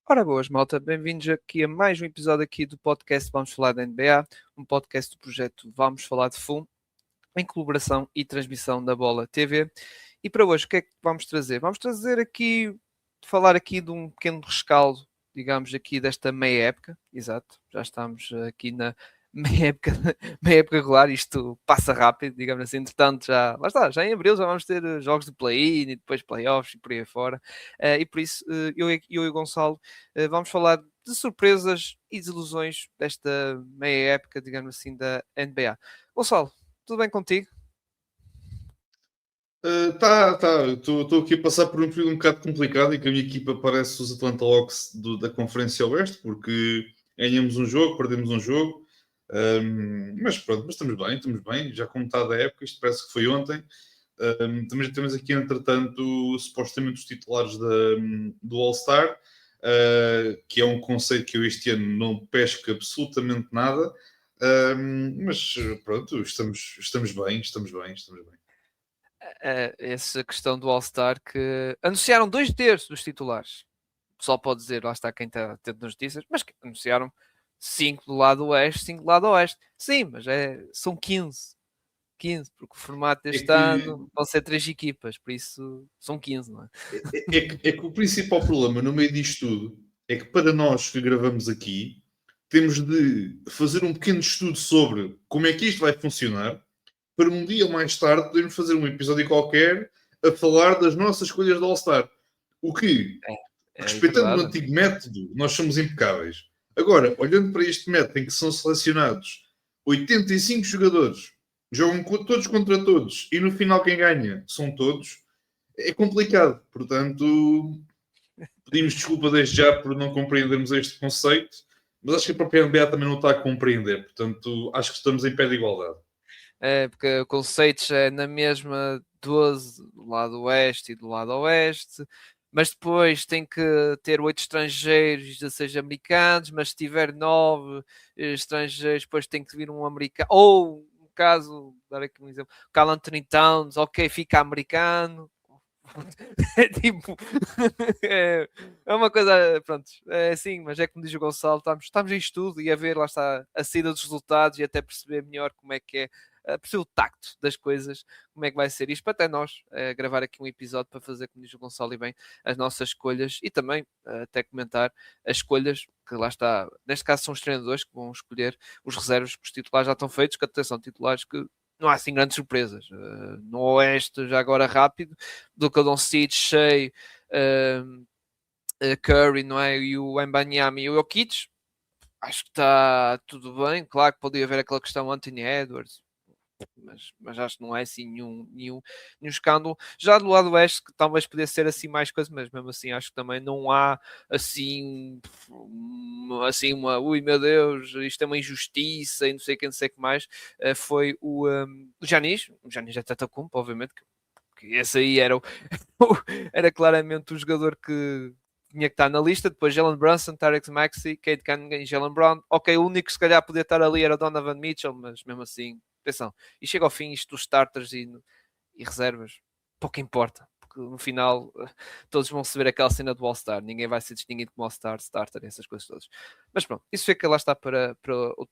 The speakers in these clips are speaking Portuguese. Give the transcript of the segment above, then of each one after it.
Ora boas, malta, bem-vindos aqui a mais um episódio aqui do podcast Vamos Falar da NBA, um podcast do projeto Vamos Falar de FUM, em colaboração e transmissão da Bola TV. E para hoje, o que é que vamos trazer? Vamos trazer aqui, falar aqui de um pequeno rescaldo, digamos, aqui desta meia época, exato, já estamos aqui na meia época regular, isto passa rápido, digamos assim, entretanto lá está, já em abril já vamos ter jogos de play-in e depois playoffs e por aí fora, e por isso eu e o Gonçalo vamos falar de surpresas e desilusões desta meia época, digamos assim, da NBA. Gonçalo, tudo bem contigo? Tá. Estou aqui a passar por um período um bocado complicado em que a minha equipa parece os Atlanta Hawks da Conferência Oeste, porque ganhamos um jogo, perdemos um jogo. Mas pronto, mas estamos bem, já como está da época, isto parece que foi ontem. Também já temos aqui, entretanto, supostamente os titulares do All-Star, que é um conceito que eu este ano não pesco absolutamente nada. Mas pronto, estamos bem. Essa questão do All-Star que anunciaram 2/3 dos titulares. O pessoal pode dizer, lá está quem está atento nas notícias, mas que anunciaram 5 do lado oeste, 5 do lado oeste. Sim, mas são 15, porque o formato deste ano vão ser 3 equipas, por isso são 15, não é? É que o principal problema no meio disto tudo é que para nós que gravamos aqui temos de fazer um pequeno estudo sobre como é que isto vai funcionar para um dia mais tarde podermos fazer um episódio qualquer a falar das nossas escolhas de All-Star. O que, respeitando o antigo método, nós somos impecáveis. Agora, olhando para este método em que são selecionados 85 jogadores, jogam todos contra todos e no final quem ganha são todos, é complicado. Portanto, pedimos desculpa desde já por não compreendermos este conceito, mas acho que a própria NBA também não está a compreender. Portanto, acho que estamos em pé de igualdade. Porque o conceito é na mesma 12 do lado oeste e do lado oeste, mas depois tem que ter 8 estrangeiros e 16 americanos, mas se tiver 9 estrangeiros, depois tem que vir um americano, ou no caso, dar aqui um exemplo, Karl Anthony Towns, ok, fica americano. É tipo, é uma coisa, pronto, é assim, mas é como diz o Gonçalo, estamos em estudo e a ver, lá está, a saída dos resultados e até perceber melhor como é que é, perceber o tacto das coisas, como é que vai ser isto, para até nós gravar aqui um episódio para fazer, como diz o Gonçalo e bem, as nossas escolhas e também até comentar as escolhas, que lá está, neste caso são os treinadores que vão escolher os reservas, que os titulares já estão feitos, que atenção, titulares que não há assim grandes surpresas. No Oeste, já agora rápido, Luka Doncic, Shea, Curry, não é? E o Wembanyama e o Jokic, acho que está tudo bem. Claro que podia haver aquela questão Anthony Edwards, mas acho que não é assim nenhum escândalo. Já do lado oeste, que talvez pudesse ser assim mais coisa, mas mesmo assim acho que também não há assim ui meu Deus, isto é uma injustiça e não sei quem, não sei o que mais. Foi o Giannis Antetokounmpo, obviamente, que esse aí era, era claramente o jogador que tinha que estar na lista. Depois Jalen Brunson, Tarek Maxey, Cade Cunningham e Jalen Brown. Ok, o único que se calhar podia estar ali era Donovan Mitchell, mas mesmo assim, atenção. E chega ao fim isto dos starters e reservas, pouco importa. Porque no final todos vão receber aquela cena do All-Star. Ninguém vai ser distinguido como All-Star, starter, essas coisas todas. Mas pronto, isso fica lá está para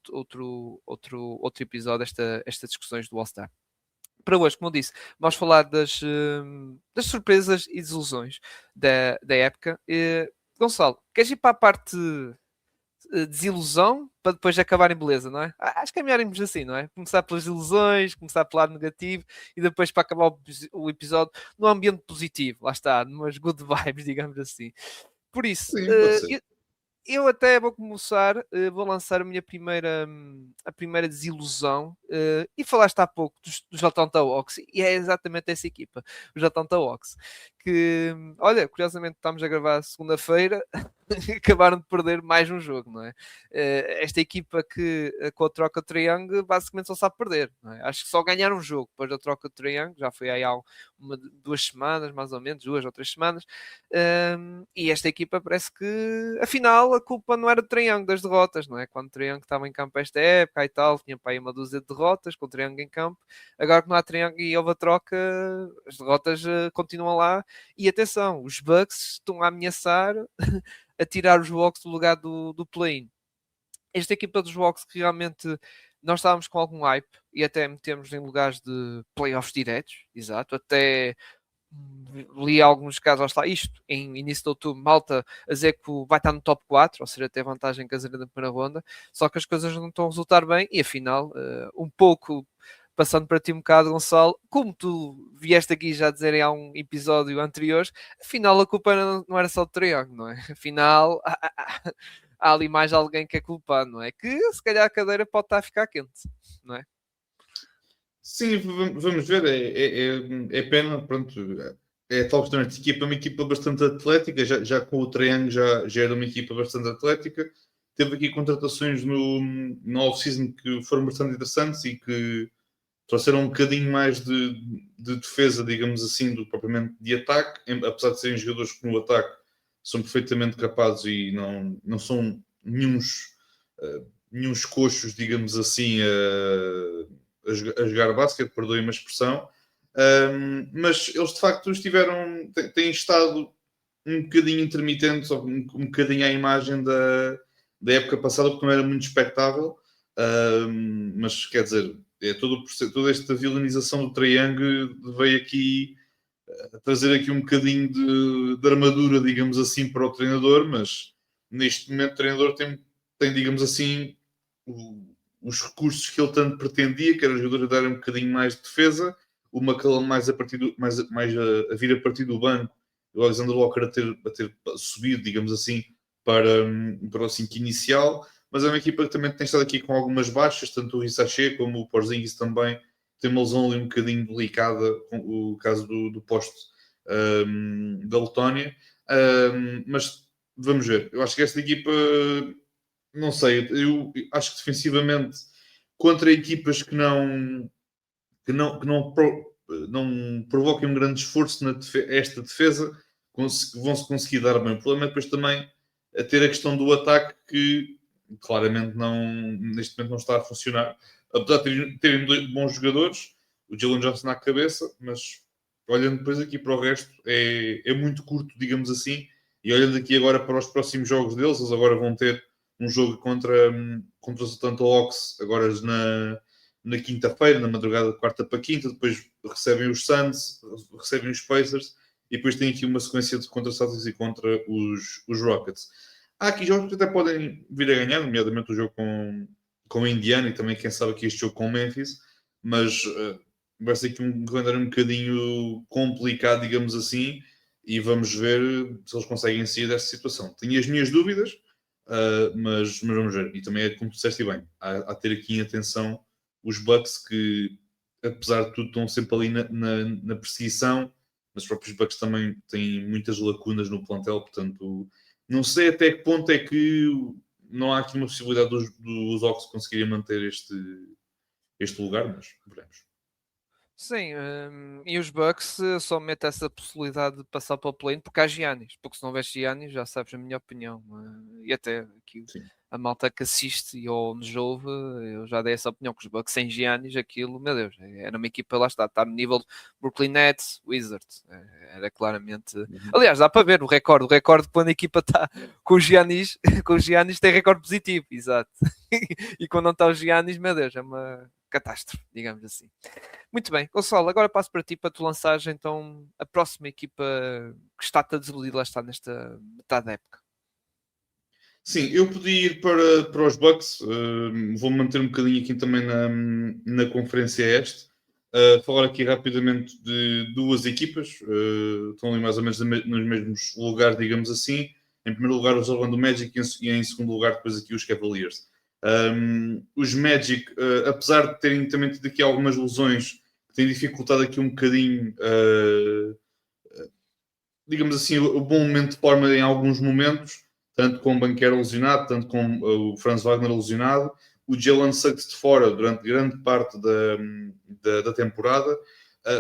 outro episódio, estas discussões do All-Star. Para hoje, como eu disse, vamos falar das surpresas e desilusões da época. Gonçalo, queres ir para a parte desilusão para depois acabar em beleza, não é? Acho que é melhor irmos assim, não é? Começar pelas ilusões, começar pelo lado negativo e depois para acabar o episódio no ambiente positivo. Lá está, numas good vibes, digamos assim. Por isso, Sim, pode ser. eu até vou começar, vou lançar a primeira desilusão, e falaste há pouco dos Atlanta Hawks, e é exatamente essa equipa, os Atlanta Hawks, que, olha, curiosamente estamos a gravar segunda-feira, acabaram de perder mais um jogo, não é? Esta equipa que com a troca de Triangle basicamente só sabe perder, não é? Acho que só ganharam um jogo depois da troca de Triangle, já foi aí há 2 semanas, mais ou menos, 2 ou 3 semanas, e esta equipa parece que afinal a culpa não era do Triangle das derrotas, não é? Quando o Triangle estava em campo esta época e tal, tinha para aí uma dúzia de derrotas com o Triangle em campo, agora que não há Triangle e houve a troca, as derrotas continuam lá. E atenção, os Bucks estão a ameaçar a tirar os Bucks do lugar do play-in. Esta equipa dos Bucks que realmente nós estávamos com algum hype e até metemos em lugares de playoffs diretos, exato, até li alguns casos, está isto, em início de outubro, malta a dizer que vai estar no top 4, ou seja, ter vantagem caseira na primeira ronda, só que as coisas não estão a resultar bem e afinal, um pouco passando para ti um bocado, Gonçalo, como tu vieste aqui já dizer há um episódio anterior, afinal a culpa não era só do Triângulo, não é? Afinal, há ali mais alguém que é culpado, não é? Que se calhar a cadeira pode estar a ficar quente, não é? Sim, vamos ver. É pena, pronto. É tal questão. Esta equipa é uma equipa bastante atlética. Já com o Triângulo já era uma equipa bastante atlética. Teve aqui contratações no off-season que foram bastante interessantes e que trouxeram um bocadinho mais de defesa, digamos assim, do que propriamente de ataque. Apesar de serem jogadores que no ataque são perfeitamente capazes e não são nenhuns coxos, digamos assim, a jogar basquete, perdoem-me a expressão, mas eles de facto têm estado um bocadinho intermitentes, um bocadinho à imagem da época passada, porque não era muito expectável, mas quer dizer, toda esta vilanização do Triângulo veio aqui a trazer aqui um bocadinho de armadura, digamos assim, para o treinador, mas neste momento o treinador tem digamos assim, os recursos que ele tanto pretendia, que era o jogador a dar um bocadinho mais de defesa, o McCallum mais a vir a partir do banco, o Alexander Walker a ter subido, digamos assim, para o 5 inicial, mas é uma equipa que também tem estado aqui com algumas baixas, tanto o Rissachet como o Porzingis também tem uma lesão ali um bocadinho delicada, com o caso do poste da Letónia, mas vamos ver. Eu acho que esta equipa, não sei, eu acho que defensivamente contra equipas que não provoquem um grande esforço esta defesa, vão-se conseguir dar bem. O problema é depois também a ter a questão do ataque que claramente neste momento não está a funcionar. Apesar de terem bons jogadores, o Jalen Johnson na cabeça, mas olhando depois aqui para o resto, é muito curto, digamos assim, e olhando aqui agora para os próximos jogos deles, eles agora vão ter um jogo contra os Atlanta Hawks, agora na quinta-feira, na madrugada de quarta para quinta, depois recebem os Suns, recebem os Pacers, e depois tem aqui uma sequência contra os Celtics e contra os Rockets. Há aqui jogos que até podem vir a ganhar, nomeadamente o jogo com a Indiana e também, quem sabe, aqui este jogo com o Memphis, mas vai ser aqui um calendário um bocadinho complicado, digamos assim, e vamos ver se eles conseguem sair desta situação. Tenho as minhas dúvidas, mas vamos ver. E também é como tu disseste bem, há ter aqui em atenção os Bucks que, apesar de tudo, estão sempre ali na perseguição, mas os próprios Bucks também têm muitas lacunas no plantel, portanto, não sei até que ponto é que não há aqui uma possibilidade dos Hawks conseguirem manter este lugar, mas veremos. Sim, e os Bucks só metem essa possibilidade de passar para o play-in porque há Giannis, porque se não houver Giannis, já sabes a minha opinião, e até aqui Sim. a malta que assiste ou nos ouve, eu já dei essa opinião que os Bucks sem Giannis, aquilo, meu Deus, era uma equipa, lá está no nível de Brooklyn Nets, Wizards, era claramente, aliás, dá para ver o recorde quando a equipa está com o Giannis, com o Giannis tem recorde positivo, exato, e quando não está o Giannis, meu Deus, é uma catástrofe, digamos assim. Muito bem, Gonçalo, agora passo para ti para tu lançares então a próxima equipa que está-te a desiludir, lá está nesta metade da época. Sim, eu podia ir para os Bucks, vou manter um bocadinho aqui também na Conferência Este, falar aqui rapidamente de duas equipas, estão ali mais ou menos nos mesmos lugares, digamos assim. Em primeiro lugar os Orlando Magic e em segundo lugar depois aqui os Cavaliers. Os Magic, apesar de terem também tido aqui algumas lesões, têm dificultado aqui um bocadinho digamos assim, o bom momento de forma em alguns momentos, tanto com o Banquero lesionado, tanto com o Franz Wagner lesionado, o Jalen Suggs de fora durante grande parte da temporada,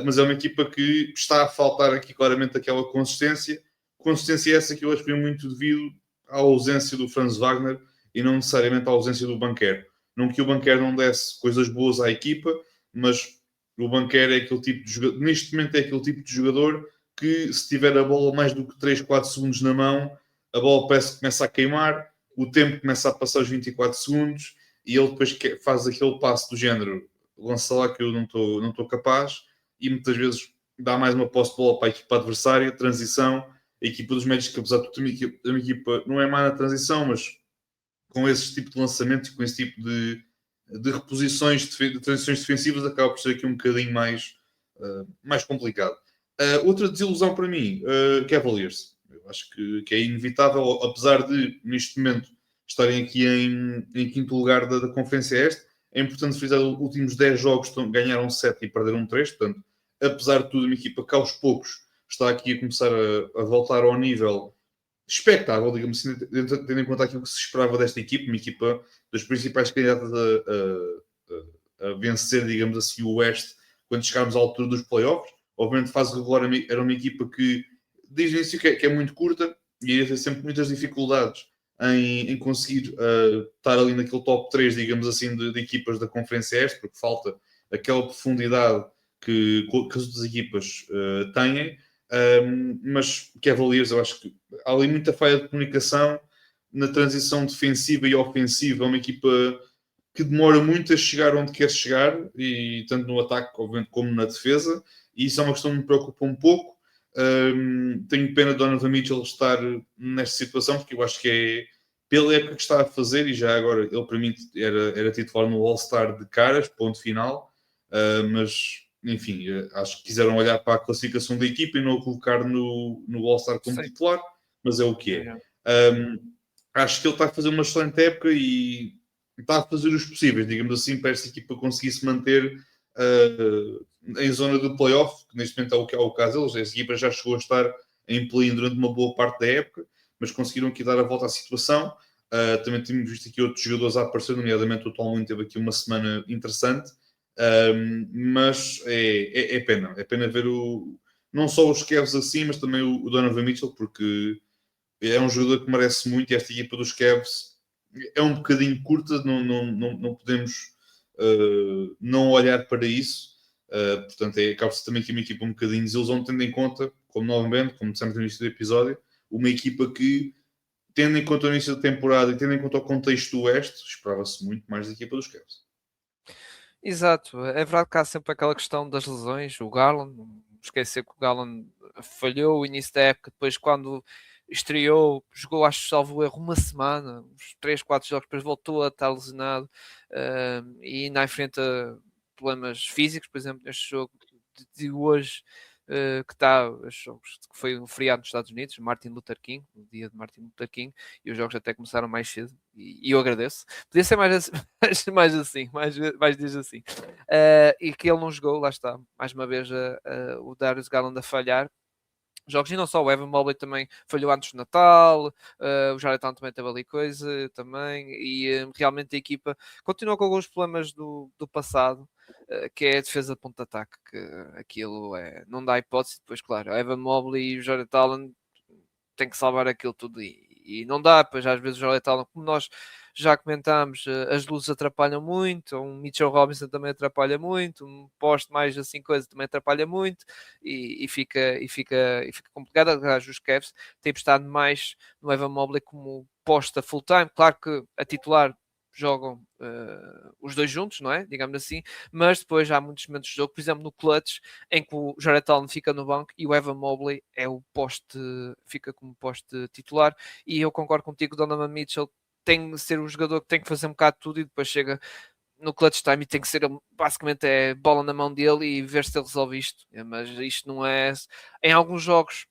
mas é uma equipa que está a faltar aqui claramente aquela consistência essa que eu acho que foi muito devido à ausência do Franz Wagner e não necessariamente à ausência do Banquero. Não que o Banquero não desse coisas boas à equipa, mas o Banquero é aquele tipo de jogador, neste momento é aquele tipo de jogador que se tiver a bola mais do que 3, 4 segundos na mão, a bola parece que começa a queimar, o tempo começa a passar os 24 segundos e ele depois faz aquele passo do género, lança lá que eu não estou capaz, e muitas vezes dá mais uma posse de bola para a equipa adversária, transição, a equipa dos médios, que apesar de tudo, a minha equipa não é má na transição, mas com esse tipo de lançamentos, com esse tipo de reposições, de transições defensivas, acaba por ser aqui um bocadinho mais complicado. Outra desilusão para mim, Cavaliers. Eu acho que é inevitável, apesar de, neste momento, estarem aqui em quinto lugar da Conferência Este. É importante frisar os últimos 10 jogos ganharam 7 e perderam 3. Portanto, apesar de tudo, uma equipa que aos poucos está aqui a começar a voltar ao nível expectável, digamos assim, tendo em conta aquilo que se esperava desta equipa, uma equipa das principais candidatas a vencer, digamos assim, o Oeste quando chegarmos à altura dos playoffs. Obviamente, fase regular era uma equipa que diz início que é muito curta e iria ter sempre muitas dificuldades em conseguir estar ali naquele top 3, digamos assim, de equipas da Conferência Este, porque falta aquela profundidade que as outras equipas têm. Mas Cavaliers, eu acho que há ali muita falha de comunicação na transição defensiva e ofensiva. É uma equipa que demora muito a chegar onde quer chegar, e tanto no ataque, obviamente, como na defesa, e isso é uma questão que me preocupa um pouco. Tenho pena de Donovan Mitchell estar nesta situação, porque eu acho que é pela época que está a fazer, e já agora ele para mim era titular no All-Star de caras, ponto final, mas enfim, acho que quiseram olhar para a classificação da equipa e não o colocar no All-Star como Sim. titular, mas é o que é. Acho que ele está a fazer uma excelente época e está a fazer os possíveis, digamos assim, para esta equipa conseguir se manter em zona de playoff, que neste momento é o caso deles. Esta equipa já chegou a estar em play durante uma boa parte da época, mas conseguiram aqui dar a volta à situação. Também temos visto aqui outros jogadores a aparecer, nomeadamente o Tom Lin teve aqui uma semana interessante. Mas é pena. É pena ver não só os Cavs assim, mas também o Donovan Mitchell, porque é um jogador que merece muito e esta equipa dos Cavs é um bocadinho curta, não podemos não olhar para isso. Portanto, acaba-se também aqui uma equipa um bocadinho desilusão, tendo em conta, como novamente, como dissemos no início do episódio, uma equipa que, tendo em conta o início da temporada e tendo em conta o contexto do Oeste, esperava-se muito mais da equipa dos Cavs. Exato, é verdade que há sempre aquela questão das lesões. O Garland, não esquecer que o Garland falhou o início da época, depois quando estreou, jogou, acho, salvo erro, uma semana, uns 3, 4 jogos, depois voltou a estar lesionado e ainda enfrenta problemas físicos, por exemplo, neste jogo de hoje. Que está, que foi um feriado nos Estados Unidos, Martin Luther King, o dia de Martin Luther King, e os jogos até começaram mais cedo, e eu agradeço. Podia ser mais assim, mais assim, mais dias assim. E que ele não jogou, lá está, mais uma vez o Darius Garland a falhar. Jogos e não só, o Evan Mobley também falhou antes do Natal, o Jared Allen também teve ali coisa também, e realmente a equipa continua com alguns problemas do passado, que é a defesa de ponto de ataque, que aquilo não dá hipótese. Depois, claro, o Evan Mobley e o Jared Allen tem que salvar aquilo tudo, e não dá, pois às vezes o Jared Allen, como nós já comentámos, as luzes atrapalham muito, um Mitchell Robinson também atrapalha muito, um poste mais assim coisa também atrapalha muito, e fica complicado. Aliás, os Cavs têm estado mais no Evan Mobley como posta full time. Claro que a titular jogam os dois juntos, não é? Digamos assim, mas depois há muitos momentos de jogo, por exemplo, no clutch, em que o Jared Allen fica no banco e o Evan Mobley é o poste, fica como poste titular. E eu concordo contigo, Donovan Mitchell tem de ser um jogador que tem que fazer um bocado de tudo e depois chega no clutch time e tem que ser basicamente bola na mão dele e ver se ele resolve isto. Mas isto não é. Em alguns jogos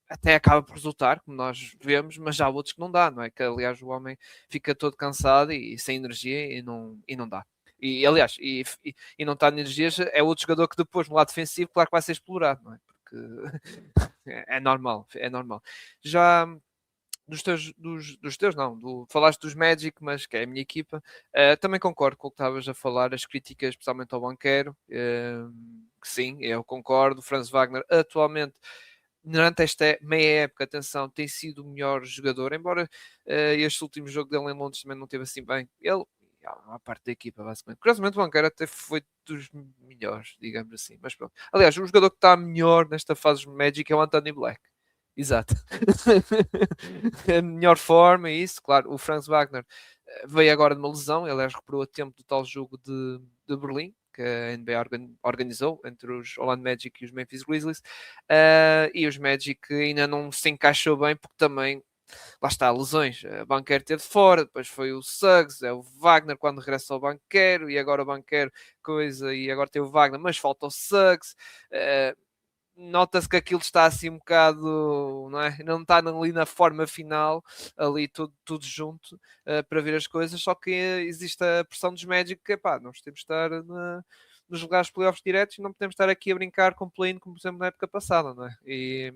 até acaba por resultar, como nós vemos, mas já há outros que não dá, não é? Que aliás o homem fica todo cansado e sem energia e não dá. E aliás, e não está de energias, é outro jogador que depois no lado defensivo, claro que vai ser explorado, não é? porque é normal, Já dos teus não, falaste dos Magic, mas que é a minha equipa, também concordo com o que estavas a falar, as críticas, especialmente ao banqueiro, que sim, eu concordo, Franz Wagner atualmente durante esta meia época, atenção, tem sido o melhor jogador, embora este último jogo dele em Londres também não teve assim bem. Ele, a parte da equipa, basicamente. Curiosamente, o Banqueiro até foi dos melhores, digamos assim. Mas pronto. Aliás, o jogador que está melhor nesta fase Magic é o Anthony Black. Exato. A melhor forma, é isso. Claro, o Franz Wagner veio agora de uma lesão, ele recuperou a tempo do tal jogo de Berlim, que a NBA organizou entre os Orlando Magic e os Memphis Grizzlies, e os Magic ainda não se encaixou bem, porque também, lá está, lesões. O Banquero teve fora, depois foi o Suggs, é o Wagner quando regressa ao Banquero, e agora o Banquero, coisa, e agora tem o Wagner, mas falta o Suggs. Nota-se que aquilo está assim um bocado, não é? Não está ali na forma final, ali tudo junto para ver as coisas, só que existe a pressão dos Magic que, pá, nós temos de estar nos lugares de playoffs diretos e não podemos estar aqui a brincar com play-in como por exemplo na época passada, não é? E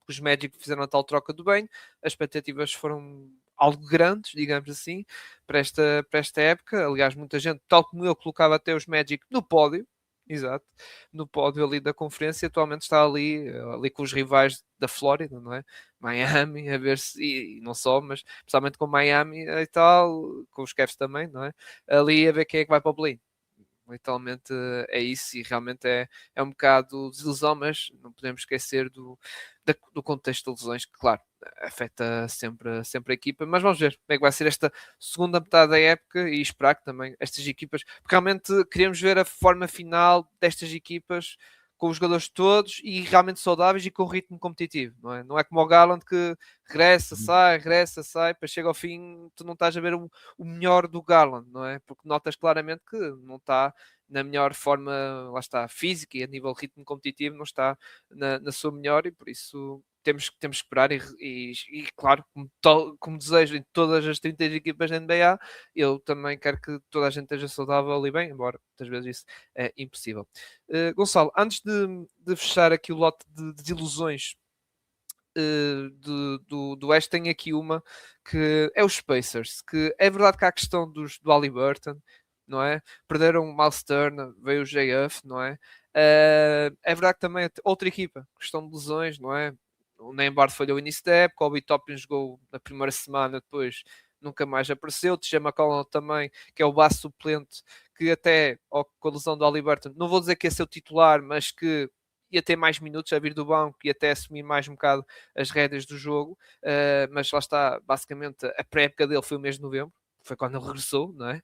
os Magic fizeram a tal troca do bem, as expectativas foram algo grandes, digamos assim, para esta época. Aliás, muita gente, tal como eu, colocava até os Magic no pódio, exato, no pódio ali da conferência, atualmente está ali com os rivais da Flórida, não é? Miami, a ver se, e não só, mas especialmente com Miami e tal, com os Cavs também, não é? Ali a ver quem é que vai para o play. Literalmente é isso e realmente é um bocado desilusão, mas não podemos esquecer do contexto de lesões, que claro, afeta sempre a equipa, mas vamos ver como é que vai ser esta segunda metade da época e esperar que também estas equipas, porque realmente queremos ver a forma final destas equipas com os jogadores todos e realmente saudáveis e com ritmo competitivo, não é? Não é como o Garland que regressa, sai, depois chega ao fim, tu não estás a ver o melhor do Garland, não é? Porque notas claramente que não está na melhor forma, lá está, física e a nível de ritmo competitivo não está na sua melhor e por isso temos que esperar e claro, como desejo em todas as 30 equipas da NBA, eu também quero que toda a gente esteja saudável e bem, embora muitas vezes isso é impossível. Gonçalo, antes de fechar aqui o lote de ilusões do Oeste, tenho aqui uma que é os Pacers, que é verdade que há a questão do Haliburton, não é? Perderam o Miles Turner, veio o JF, não é? É verdade que também outra equipa, questão de lesões, não é? O Nembhard falhou o início da época, o Obi Toppin jogou na primeira semana, depois nunca mais apareceu. O TJ McConnell também, que é o base suplente, que até com a lesão do Haliburton, não vou dizer que é seu titular, mas que ia ter mais minutos a vir do banco e até assumir mais um bocado as rédeas do jogo, mas lá está, basicamente a pré-época dele foi o mês de novembro, foi quando ele regressou, não é?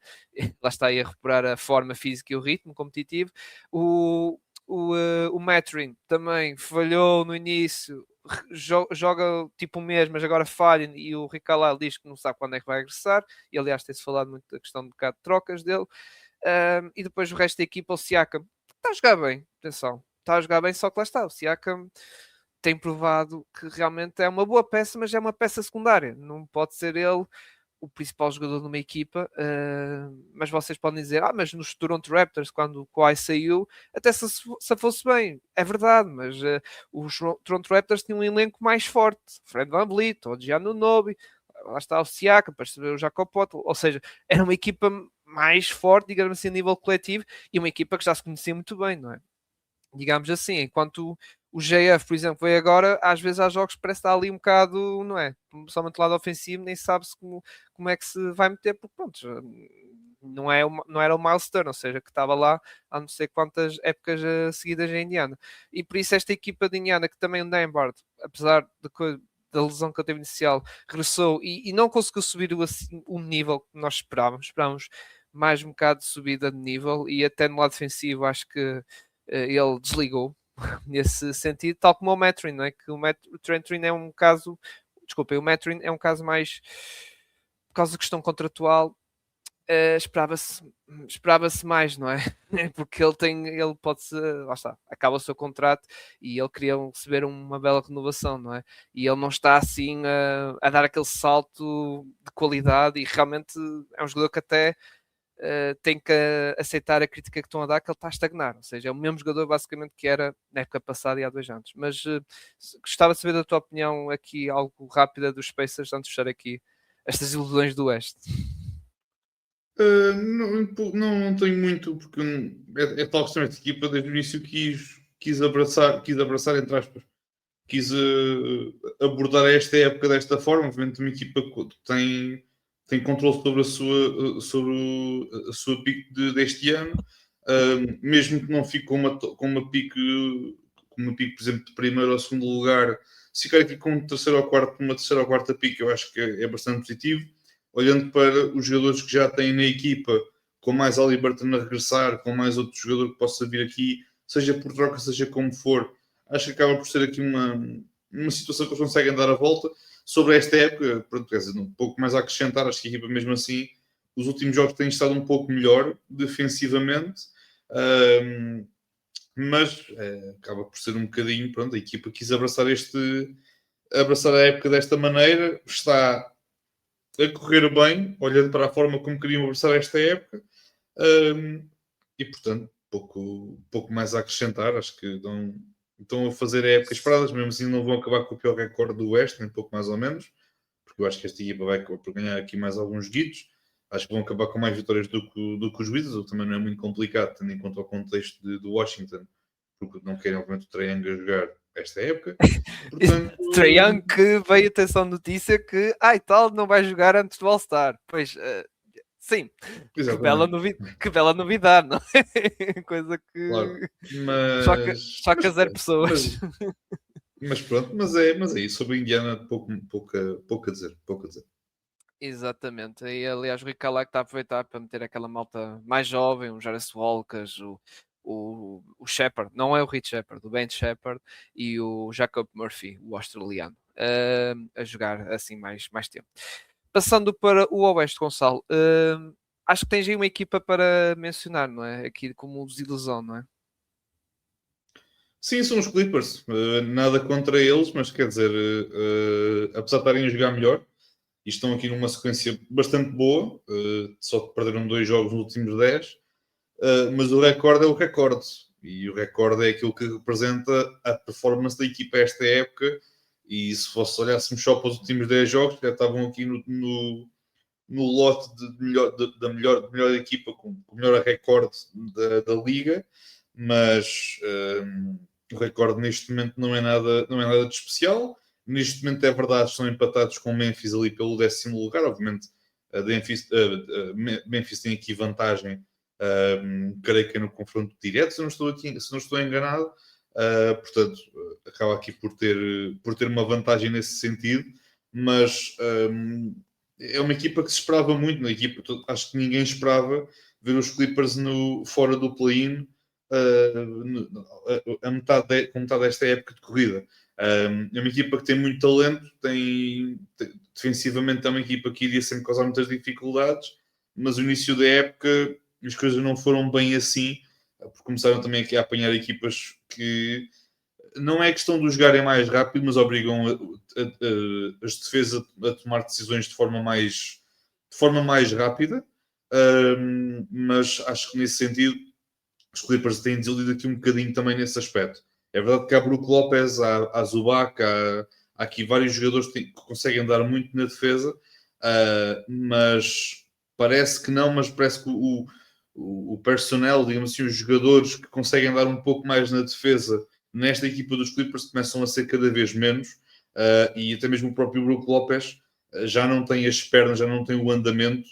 Lá está aí a recuperar a forma física e o ritmo competitivo. O Mathurin também falhou no início, joga tipo um mês, mas agora falha e o Rick Carlisle diz que não sabe quando é que vai regressar, e aliás tem-se falado muito da questão de bocado de trocas dele. E depois o resto da equipa, o Siakam, está a jogar bem, atenção, está a jogar bem, só que lá está, o Siakam tem provado que realmente é uma boa peça, mas é uma peça secundária, não pode ser ele o principal jogador de uma equipa, mas vocês podem dizer, mas nos Toronto Raptors, quando o Kawhi saiu, até se fosse bem, é verdade, mas os Toronto Raptors tinham um elenco mais forte, Fred VanVleet, o Giannunobi, lá está o Siakam, para o Jakob Poeltl, ou seja, era uma equipa mais forte, digamos assim, a nível coletivo, e uma equipa que já se conhecia muito bem, não é? Digamos assim, enquanto o GF, por exemplo, veio agora, às vezes há jogos que parece estar ali um bocado, não é? Somente do lado ofensivo, nem sabe-se como é que se vai meter, porque pronto, não era o Miles Turner, ou seja, que estava lá há não sei quantas épocas seguidas em Indiana. E por isso esta equipa de Indiana, que também o Nembhard, apesar da lesão que eu teve inicial, regressou e não conseguiu subir o nível que nós esperávamos. Esperávamos mais um bocado de subida de nível e até no lado defensivo acho que ele desligou nesse sentido, tal como o Mathurin, não é? Que o Mathurin é um caso, desculpem, o Mathurin é um caso mais por causa da questão contratual. Esperava-se mais, não é? Porque ele pode-se, lá está, acaba o seu contrato e ele queria receber uma bela renovação, não é? E ele não está assim a dar aquele salto de qualidade e realmente é um jogador que até tem que aceitar a crítica que estão a dar, que ele está a estagnar. Ou seja, é o mesmo jogador basicamente que era na época passada e há 2 anos. Mas gostava de saber da tua opinião aqui, algo rápida dos Pacers, antes de fechar aqui estas ilusões do Oeste. Não tenho muito, porque é tal questão. Esta equipa desde o início quis abraçar, entre aspas, quis abordar esta época desta forma. Obviamente, uma equipa que tem controle sobre a sua pique deste ano, mesmo que não fique com uma pique, por exemplo, de primeiro ou segundo lugar. Se ficar aqui com uma terceira ou quarta pique, eu acho que é bastante positivo. Olhando para os jogadores que já têm na equipa, com mais Haliburton a regressar, com mais outro jogador que possa vir aqui, seja por troca, seja como for, acho que acaba por ser aqui uma situação que eles conseguem dar a volta. Sobre esta época, pronto, quer dizer, um pouco mais a acrescentar, acho que a equipa mesmo assim, os últimos jogos têm estado um pouco melhor defensivamente, mas acaba por ser um bocadinho, pronto, a equipa quis abraçar a época desta maneira, está a correr bem, olhando para a forma como queriam abraçar esta época, e portanto, pouco mais a acrescentar. Acho que estão a fazer épocas esperadas, mesmo assim não vão acabar com o pior recorde do Oeste, nem pouco mais ou menos, porque eu acho que esta equipa vai por ganhar aqui mais alguns guidos. Acho que vão acabar com mais vitórias do que os Wizards, o que também não é muito complicado, tendo em conta o contexto de Washington, porque não querem, obviamente, o Trae Young a jogar esta época. Portanto, Trae Young, que veio atenção notícia que tal não vai jogar antes do All-Star. Pois, sim, que bela novidade, não é? Coisa que claro, choca 0 pessoas. Mas pronto, mas é isso. Sobre a Indiana, pouco a dizer. Exatamente, e aliás o Rick Alec está a aproveitar para meter aquela malta mais jovem, o Jarvis Walkers, o Shepard, não é o Rich Shepard, o Ben Shepard e o Jacob Murphy, o australiano, a jogar assim mais tempo. Passando para o Oeste, Gonçalo, acho que tens aí uma equipa para mencionar, não é? Aqui como desilusão, não é? Sim, são os Clippers. Nada contra eles, mas quer dizer, apesar de estarem a jogar melhor, e estão aqui numa sequência bastante boa, só que perderam 2 jogos nos últimos 10, mas o recorde é o recorde. E o recorde é aquilo que representa a performance da equipa esta época. E se olhássemos só para os últimos 10 jogos, já estavam aqui no lote da melhor equipa, com o melhor recorde da liga, mas o recorde neste momento não é nada de especial. Neste momento é verdade, estão empatados com o Memphis ali pelo 10º lugar. Obviamente a Memphis tem aqui vantagem, creio que é no confronto direto, se não estou enganado. Portanto, acaba aqui por ter uma vantagem nesse sentido, mas é uma equipa que se esperava muito na equipa. Acho que ninguém esperava ver os Clippers fora do play-in com metade desta época de corrida. É uma equipa que tem muito talento, defensivamente é uma equipa que iria sempre causar muitas dificuldades, mas o início da época as coisas não foram bem assim, porque começaram também aqui a apanhar equipas que não é questão de jogarem mais rápido, mas obrigam as defesas a tomar decisões de forma mais rápida. Mas acho que nesse sentido os Clippers têm desiludido aqui um bocadinho também nesse aspecto. É verdade que há Brook Lopez, há Zubac, há aqui vários jogadores que conseguem dar muito na defesa, mas parece que não, mas parece que o personnel, digamos assim, os jogadores que conseguem dar um pouco mais na defesa nesta equipa dos Clippers começam a ser cada vez menos, e até mesmo o próprio Brook Lopez já não tem as pernas, já não tem o andamento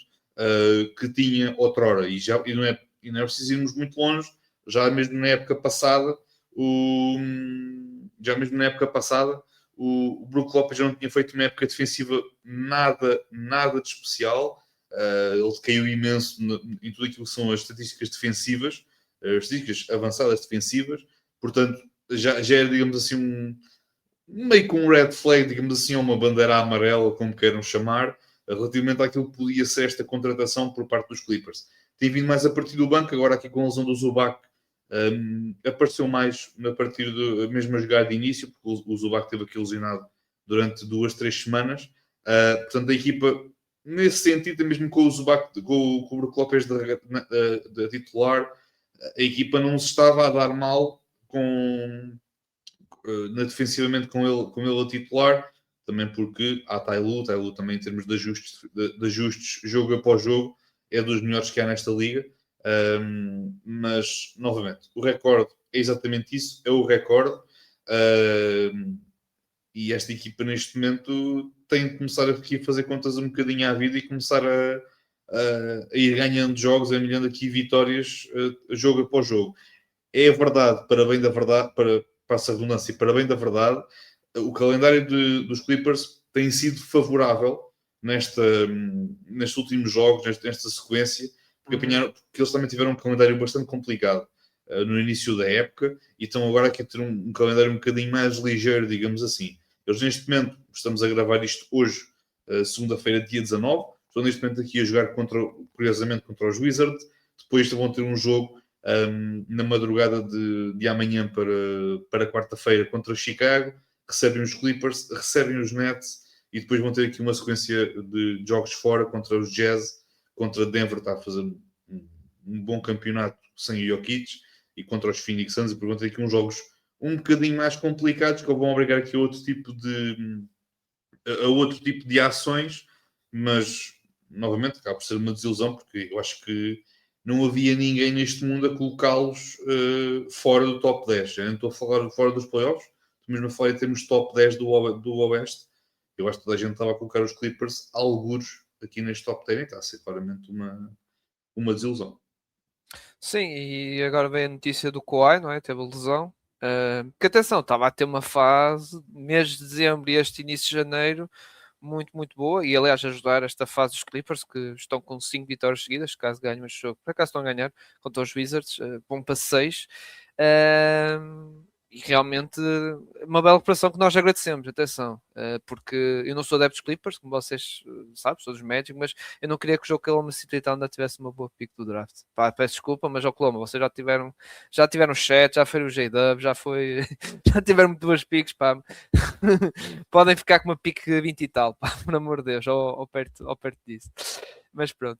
que tinha outrora, e não é preciso irmos muito longe. Já mesmo na época passada o Brook Lopez já não tinha feito uma época defensiva nada de especial. Ele caiu imenso em tudo aquilo que são as estatísticas defensivas, as estatísticas avançadas defensivas. Portanto, já é, digamos assim, meio com um red flag, digamos assim, ou uma bandeira amarela, como queiram chamar, relativamente àquilo que podia ser esta contratação por parte dos Clippers. Tem vindo mais a partir do banco, agora aqui com a lesão do Zubac, apareceu mais a partir mesmo a jogar de início, porque o Zubac teve aqui lesionado durante 2-3 semanas. Portanto, a equipa nesse sentido, mesmo com o Zubac, com o Brook Lopes da titular, a equipa não se estava a dar mal defensivamente com ele a titular, também porque há Tailu também em termos de ajustes jogo após jogo, é dos melhores que há nesta liga. Mas, novamente, o recorde é exatamente isso, é o recorde. E esta equipa neste momento tem de começar aqui a fazer contas um bocadinho à vida e começar a ir ganhando jogos, a milhando aqui vitórias jogo após jogo. É verdade, para bem da verdade, para essa redundância, para bem da verdade, o calendário dos Clippers tem sido favorável nestes últimos jogos, nesta sequência, porque eles também tiveram um calendário bastante complicado no início da época e estão agora aqui a ter um calendário um bocadinho mais ligeiro, digamos assim. Eles neste momento, estamos a gravar isto hoje, segunda-feira, dia 19, estão neste momento aqui a jogar curiosamente contra os Wizards, depois vão ter um jogo na madrugada de amanhã para quarta-feira contra o Chicago, recebem os Clippers, recebem os Nets e depois vão ter aqui uma sequência de jogos fora contra os Jazz, contra Denver, está a fazer um bom campeonato sem o Jokic, e contra os Phoenix Suns, e depois vão ter aqui uns jogos um bocadinho mais complicados que vão obrigar aqui a outro tipo de ações, mas novamente acaba por ser uma desilusão, porque eu acho que não havia ninguém neste mundo a colocá-los fora do top 10. Eu não estou a falar fora dos playoffs, estou mesmo a falar em termos top 10 do Oeste. Eu acho que toda a gente estava a colocar os Clippers algures aqui neste top 10 e está a ser claramente uma desilusão. Sim, e agora vem a notícia do Kawhi, não é? Teve lesão. Que atenção, estava a ter uma fase, mês de dezembro e este início de janeiro, muito, muito boa. E aliás, ajudar esta fase dos Clippers, que estão com 5 vitórias seguidas, caso ganhem este jogo. Por acaso estão a ganhar contra os Wizards, vão para 6. E realmente uma bela operação que nós agradecemos, atenção, porque eu não sou adepto dos Clippers, como vocês sabem, sou dos Magic, mas eu não queria que o jogo Oklahoma City Thunder tivesse uma boa pick do draft. Pá, peço desculpa, mas Oklahoma, vocês já tiveram chat, já foi o J-Dub, já tiveram muito boas picks, pá. Podem ficar com uma pick 20 e tal, pá, por amor de Deus, ou perto disso. Mas pronto,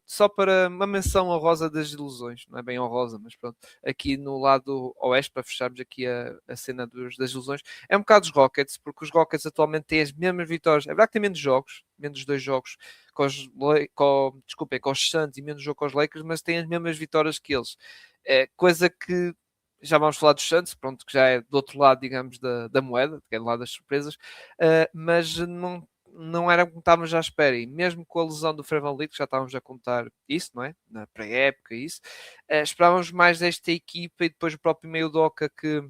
só para uma menção honrosa das ilusões, não é bem honrosa, mas pronto, aqui no lado oeste, para fecharmos aqui a cena das ilusões, é um bocado os Rockets, porque os Rockets atualmente têm as mesmas vitórias, é verdade que tem menos jogos, menos 2 jogos com os Suns e menos jogo com os Lakers, mas têm as mesmas vitórias que eles, coisa que já vamos falar dos Suns, pronto, que já é do outro lado, digamos, da moeda, que é do lado das surpresas, mas não era como estávamos à espera, e mesmo com a lesão do Fred VanVleet, que já estávamos a contar isso, não é? Na pré-época, isso, esperávamos mais desta equipa, e depois o próprio meio Doca, que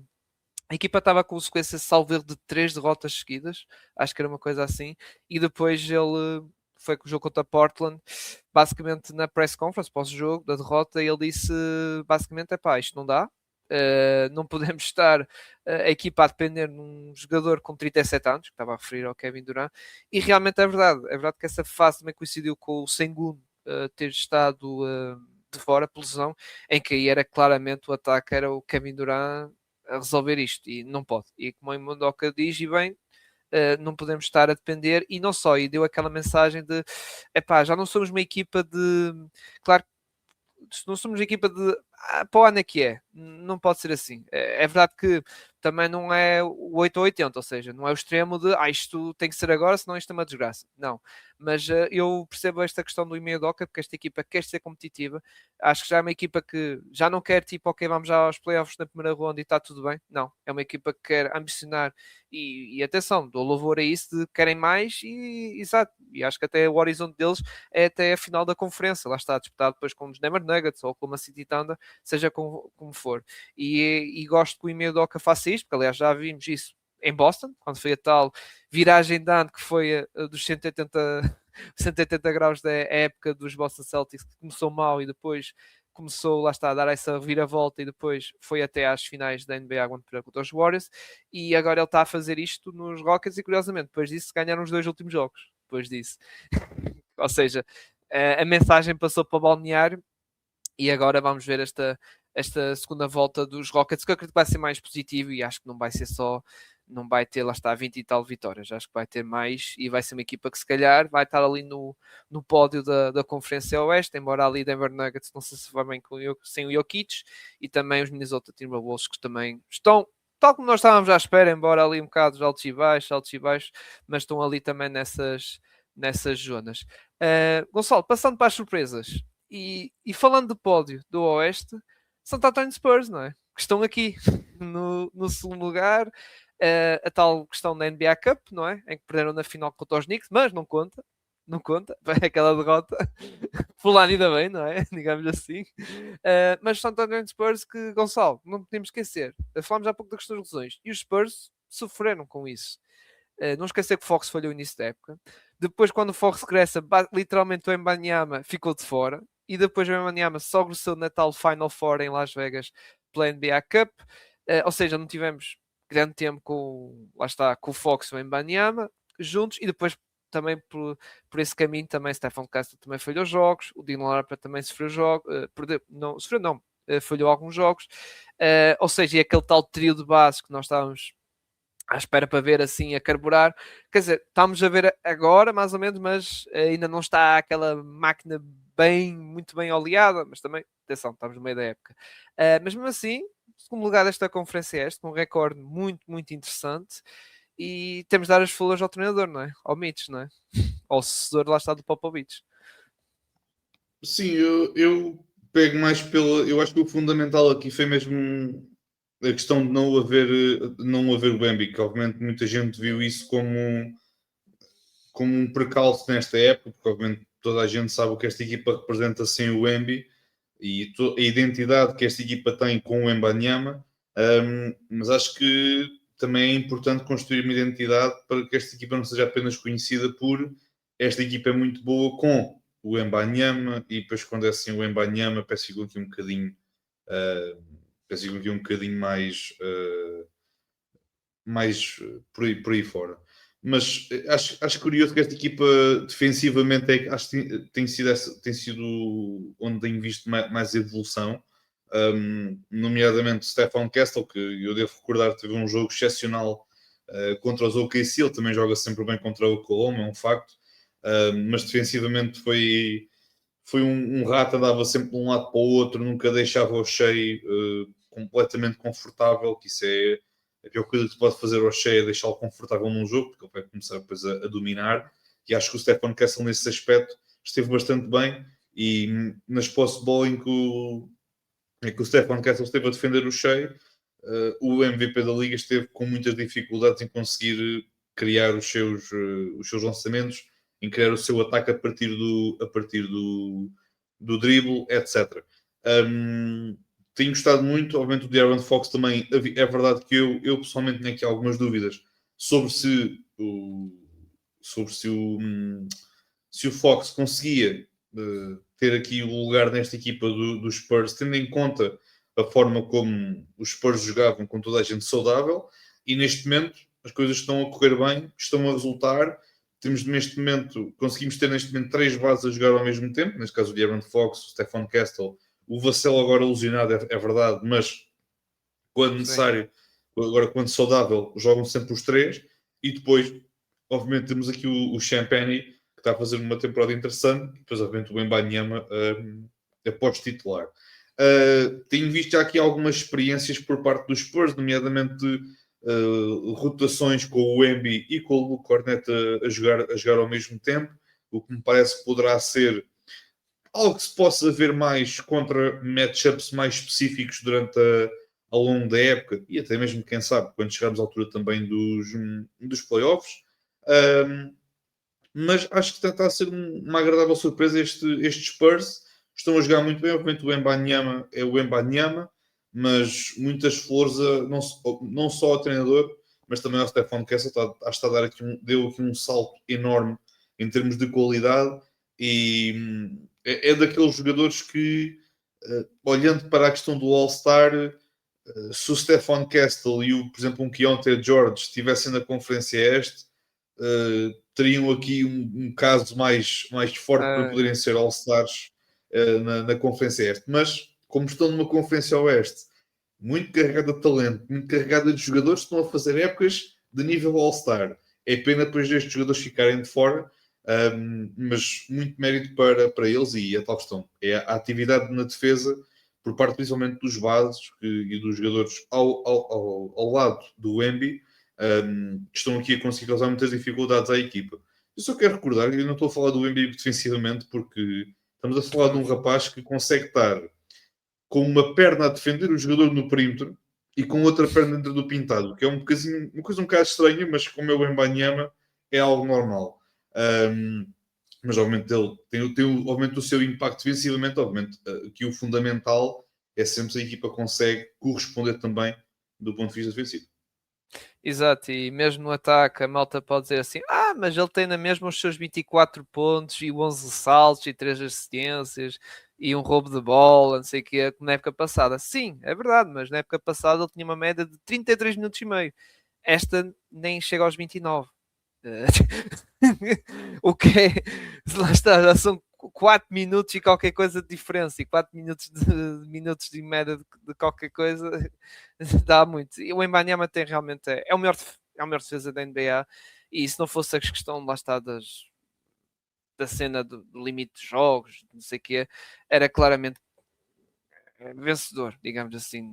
a equipa estava com sequência salvo erro de 3 derrotas seguidas, acho que era uma coisa assim, e depois ele foi com o jogo contra Portland, basicamente na press conference, pós-jogo da derrota, ele disse basicamente, isto não dá, não podemos estar a equipa a depender de um jogador com 37 anos, que estava a referir ao Kevin Durant, e realmente é verdade que essa fase também coincidiu com o Sengun ter estado de fora por lesão, em que aí era claramente o ataque, era o Kevin Durant a resolver isto, e não pode, e como o Mondoka diz, e bem, não podemos estar a depender, e não só, e deu aquela mensagem de, já não somos uma equipa de, claro, não somos uma equipa de para o ano é que é, não pode ser assim. É verdade que também não é o 8 ou 80, ou seja, não é o extremo de isto tem que ser agora, senão isto é uma desgraça. Não, mas eu percebo esta questão do Ime Doca, porque esta equipa quer ser competitiva. Acho que já é uma equipa que já não quer tipo, ok, vamos já aos playoffs na primeira ronda e está tudo bem. Não, é uma equipa que quer ambicionar e atenção, dou louvor a isso de querem mais e exato. E acho que até o horizonte deles é até a final da conferência. Lá está, disputado depois com os Denver Nuggets ou com uma City Thunder, seja como for. E gosto que o Ime Doca faça isto, porque aliás já vimos isso em Boston, quando foi a tal viragem de ano que foi dos 180 graus da época dos Boston Celtics, que começou mal e depois começou, lá está, a dar essa viravolta e depois foi até às finais da NBA contra os Warriors, e agora ele está a fazer isto nos Rockets e curiosamente, depois disso ganharam os 2 últimos jogos, depois disso. Ou seja, a mensagem passou para o balneário e agora vamos ver esta segunda volta dos Rockets, que eu acredito que vai ser mais positivo e acho que não vai ser só não vai ter, lá está, 20 e tal vitórias. Acho que vai ter mais e vai ser uma equipa que se calhar vai estar ali no pódio da Conferência Oeste, embora ali Denver Nuggets não se vai bem sem o Jokic, e também os Minnesota Timberwolves que também estão, tal como nós estávamos à espera, embora ali um bocado de altos e baixos, mas estão ali também nessas zonas. Gonçalo, passando para as surpresas e falando de pódio do Oeste, Santo António Spurs, não é? Que estão aqui no segundo lugar. A tal questão da NBA Cup, não é? Em que perderam na final contra os Knicks, mas não conta. Não conta, aquela derrota. Por lá ainda bem, não é? Digamos assim. Mas Santo António Spurs que, Gonçalo, não podemos esquecer. Falámos há pouco da questão das lesões. E os Spurs sofreram com isso. Não esquecer que o Fox falhou no início da época. Depois, quando o Fox regressa, literalmente o Wembanyama ficou de fora. E depois o Wembanyama só regressou na tal Final Four em Las Vegas pela NBA Cup. Ou seja, não tivemos grande tempo lá está, com o Fox e o Wembanyama juntos. E depois também por esse caminho também Stephen Castle também falhou jogos. O Dino Larpa também sofreu jogos. Falhou alguns jogos. Ou seja, e aquele tal trio de base que nós estávamos à espera para ver assim a carburar. Quer dizer, estamos a ver agora mais ou menos, mas ainda não está aquela máquina muito bem oleada, mas também, atenção, estamos no meio da época. Mas mesmo assim, segundo lugar desta conferência este, com um recorde muito, muito interessante, e temos de dar as flores ao treinador, não é? Ao Mitch, não é? Ao sucessor lá está do Popovich. Sim, eu pego mais pela. Eu acho que o fundamental aqui foi mesmo a questão de não haver o Bambi, que obviamente muita gente viu isso como um precalço nesta época, porque obviamente toda a gente sabe o que esta equipa representa sem o Wemby e a identidade que esta equipa tem com o Wembanyama, mas acho que também é importante construir uma identidade para que esta equipa não seja apenas conhecida por esta equipa é muito boa com o Wembanyama e depois quando é assim o Wembanyama peço aqui um bocadinho mais por aí fora. Mas acho curioso que esta equipa defensivamente acho que tem sido onde tem visto mais evolução, nomeadamente Stefan Castle, que eu devo recordar teve um jogo excepcional contra os OKC, ele também joga sempre bem contra o Oklahoma, é um facto, mas defensivamente foi um rato, andava sempre de um lado para o outro, nunca deixava o Shea completamente confortável, que isso é a pior coisa que se pode fazer ao Shea é deixá-lo confortável num jogo, porque ele vai começar depois a dominar, e acho que o Stephen Castle nesse aspecto esteve bastante bem, e nas posse-bola em que o Stephen Castle esteve a defender o Shea, o MVP da Liga esteve com muitas dificuldades em conseguir criar os seus lançamentos, em criar o seu ataque a partir do drible, etc. Tenho gostado muito, obviamente o De'Aaron Fox também, é verdade que eu pessoalmente tenho aqui algumas dúvidas sobre se o Fox conseguia ter aqui o lugar nesta equipa dos Spurs, tendo em conta a forma como os Spurs jogavam com toda a gente saudável, e neste momento as coisas estão a correr bem, estão a resultar. Conseguimos ter neste momento 3 bases a jogar ao mesmo tempo, neste caso o De'Aaron Fox, o Stefan Castle, o Vassell agora lesionado, é verdade, mas quando necessário, agora quando saudável, jogam sempre os 3, e depois, obviamente, temos aqui o Champagny, que está a fazer uma temporada interessante, e depois, obviamente, o Wembanyama após titular. Tenho visto já aqui algumas experiências por parte dos Spurs, nomeadamente rotações com o Wemby e com o Luke Cornet a jogar ao mesmo tempo, o que me parece que poderá ser algo que se possa ver mais contra matchups mais específicos ao longo da época, e até mesmo, quem sabe, quando chegarmos à altura também dos playoffs. Mas acho que está a ser uma agradável surpresa estes Spurs. Estão a jogar muito bem. Obviamente o Wembanyama é o Wembanyama, mas muitas flores não só ao treinador, mas também ao Stefan Kessel. Está a dar deu aqui um salto enorme em termos de qualidade, e é daqueles jogadores que, olhando para a questão do All-Star, se o Stefan Castle e por exemplo, um Keontae George estivessem na Conferência Este, teriam aqui um caso mais forte para poderem ser All-Stars na Conferência Este. Mas, como estão numa Conferência Oeste muito carregada de talento, muito carregada de jogadores que estão a fazer épocas de nível All-Star. É pena depois destes jogadores ficarem de fora, mas muito mérito para eles e a tal questão. É a atividade na defesa, por parte principalmente dos bases e dos jogadores ao lado do Wemby, que estão aqui a conseguir causar muitas dificuldades à equipa. Eu só quero recordar que eu não estou a falar do Wemby defensivamente, porque estamos a falar de um rapaz que consegue estar com uma perna a defender o jogador no perímetro e com outra perna dentro do pintado, que é uma coisa um bocado estranha, mas como é o Wembanyama, é algo normal. Mas obviamente ele tem obviamente o seu impacto defensivamente, obviamente que o fundamental é sempre se a equipa consegue corresponder também do ponto de vista defensivo. Exato, e mesmo no ataque a malta pode dizer assim, mas ele tem na mesma os seus 24 pontos e 11 saltos e 3 assistências e um roubo de bola, não sei o que, na época passada. Sim, é verdade, mas na época passada ele tinha uma média de 33 minutos e meio. Esta nem chega aos 29. O que é, lá está, já são 4 minutos e qualquer coisa de diferença, e 4 minutos de média de qualquer coisa dá muito. E o Embanyama tem realmente, é o melhor defesa da NBA, e se não fosse a questão, lá está, da cena do limite de jogos, não sei o quê, era claramente vencedor, digamos assim,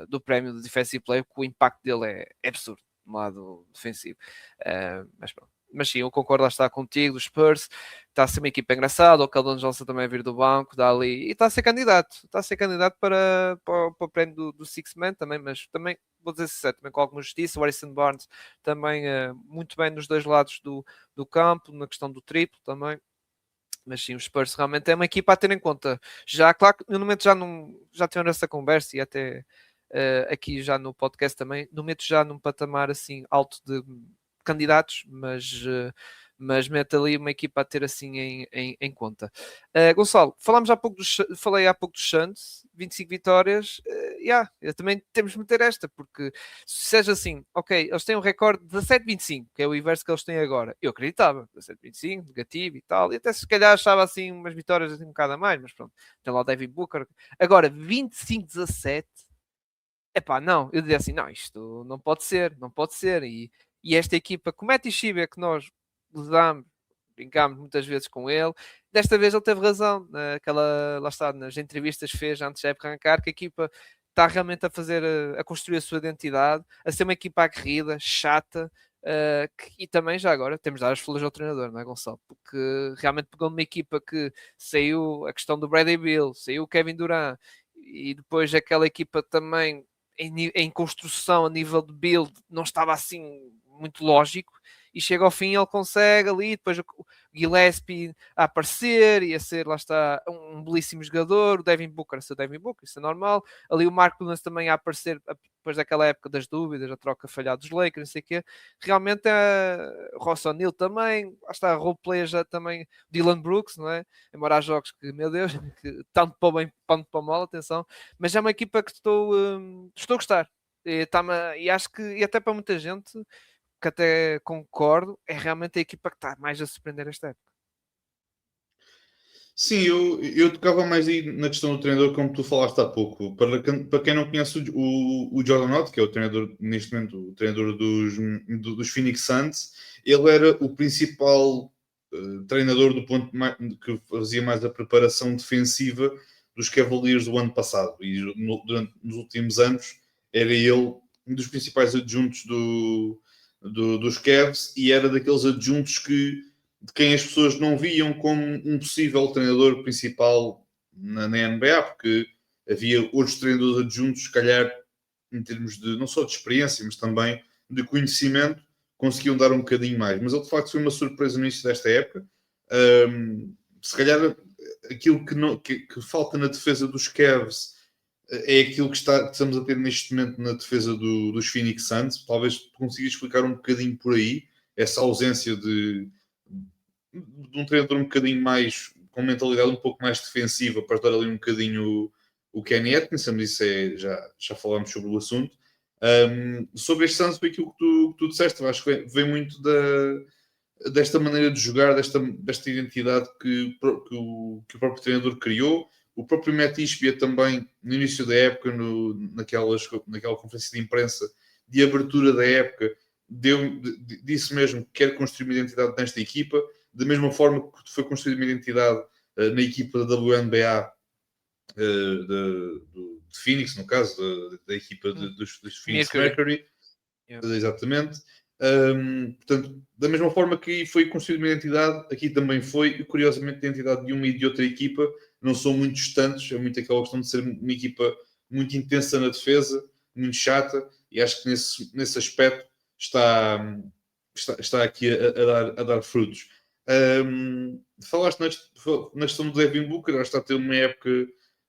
do prémio do Defensive Player, porque o impacto dele é absurdo no lado defensivo. Mas pronto. Mas sim, eu concordo, lá está contigo, dos Spurs, está a ser uma equipa engraçada, o Keldon Johnson também a vir do banco, dá ali, e está a ser candidato para o prémio do Six Man também, mas também, vou dizer sincero, também com alguma justiça, o Harrison Barnes também muito bem nos dois lados do campo, na questão do triplo também. Mas sim, os Spurs realmente é uma equipa a ter em conta. Já, claro que no momento já tiveram essa conversa e até aqui já no podcast também, no momento já num patamar assim alto de candidatos, mas mete ali uma equipa a ter assim em conta. Gonçalo, falei há pouco dos Suns, 25 vitórias, também temos de meter esta, porque se seja assim, ok, eles têm um recorde de 17-25, que é o inverso que eles têm agora. Eu acreditava, 17-25, negativo e tal, e até se calhar achava assim umas vitórias assim, um bocado a mais, mas pronto, tem lá o Devin Booker. Agora, 25-17, epá, não, eu diria assim, não, isto não pode ser, não pode ser, e esta equipa, como é Tishiba, que nós usamos, brincámos muitas vezes com ele, desta vez ele teve razão, lá está, nas entrevistas que fez antes da época arrancar, que a equipa está realmente a fazer, a construir a sua identidade, a ser uma equipa aguerrida, chata, e também já agora temos de dar as flores ao treinador, não é, Gonçalo? Porque realmente pegou numa equipa que saiu a questão do Bradley Beal, saiu o Kevin Durant, e depois aquela equipa também em construção a nível de build não estava assim muito lógico, e chega ao fim ele consegue ali, depois o Gillespie a aparecer e a ser, lá está, um belíssimo jogador, o Devin Booker a ser Devin Booker, isso é normal, ali o Mark Williams também a aparecer depois daquela época das dúvidas, a troca falhada dos Lakers, não sei o quê, realmente o Ross O'Neal também, lá está, a roleplay já também, Dylan Brooks, não é? Embora há jogos que, meu Deus, que tanto para o bem quanto para o mal, atenção, mas é uma equipa que estou a gostar. E acho que, e até para muita gente, que até concordo, é realmente a equipa que está mais a surpreender esta época. Sim, eu tocava mais aí na questão do treinador, como tu falaste há pouco. Para quem não conhece o Jordan Love, que é o treinador, neste momento, o treinador dos Phoenix Suns, ele era o principal treinador do ponto que fazia mais a preparação defensiva dos Cavaliers do ano passado. E nos últimos anos era ele um dos principais adjuntos dos Cavs e era daqueles adjuntos de quem as pessoas não viam como um possível treinador principal na NBA, porque havia outros treinadores adjuntos, se calhar, em termos de não só de experiência, mas também de conhecimento, conseguiam dar um bocadinho mais. Mas ele, de facto, foi uma surpresa no início desta época. Se calhar, aquilo que falta na defesa dos Cavs é aquilo que estamos a ter neste momento na defesa dos Phoenix Suns. Talvez consiga explicar um bocadinho por aí essa ausência de um treinador um bocadinho mais com mentalidade um pouco mais defensiva para dar ali um bocadinho o Kenny Atkinson, mas isso já falámos sobre o assunto. Sobre este Suns, foi aquilo que tu disseste, eu acho que vem muito desta maneira de jogar, desta identidade que o próprio treinador criou. O próprio Matt Ishbia também, no início da época, naquela conferência de imprensa de abertura da época, disse mesmo que quer construir uma identidade nesta equipa, da mesma forma que foi construída uma identidade na equipa da WNBA de Phoenix, no caso, da equipa dos Phoenix Mercury. Yeah. Exatamente. Portanto, da mesma forma que foi construída uma identidade, aqui também foi, e curiosamente a identidade de uma e de outra equipa não são muito distantes, é muito aquela questão de ser uma equipa muito intensa na defesa, muito chata, e acho que nesse aspecto está aqui a dar frutos. Falaste na questão do Devin Booker, acho que está a ter uma época,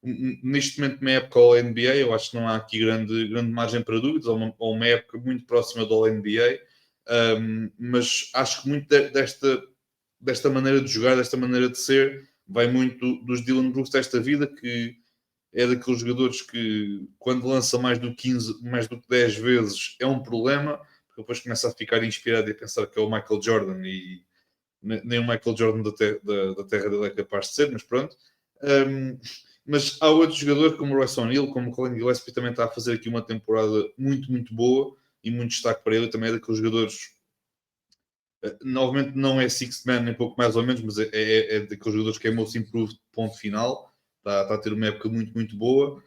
neste momento, uma época All-NBA. Eu acho que não há aqui grande margem para dúvidas, ou uma época muito próxima do All-NBA, mas acho que muito desta maneira de jogar, desta maneira de ser, vai muito dos Dillon Brooks desta vida, que é daqueles jogadores que, quando lança mais do que 10 vezes, é um problema, porque depois começa a ficar inspirado e a pensar que é o Michael Jordan, e nem o Michael Jordan da terra dele é capaz de ser, mas pronto. Mas há outros jogadores, como o Royce O'Neal, como o Colin Gillespie, também está a fazer aqui uma temporada muito, muito boa, e muito destaque para ele. Também é daqueles jogadores, novamente não é sixth man, nem pouco mais ou menos, mas é daqueles jogadores que é most improved, ponto final. Está a ter uma época muito, muito boa,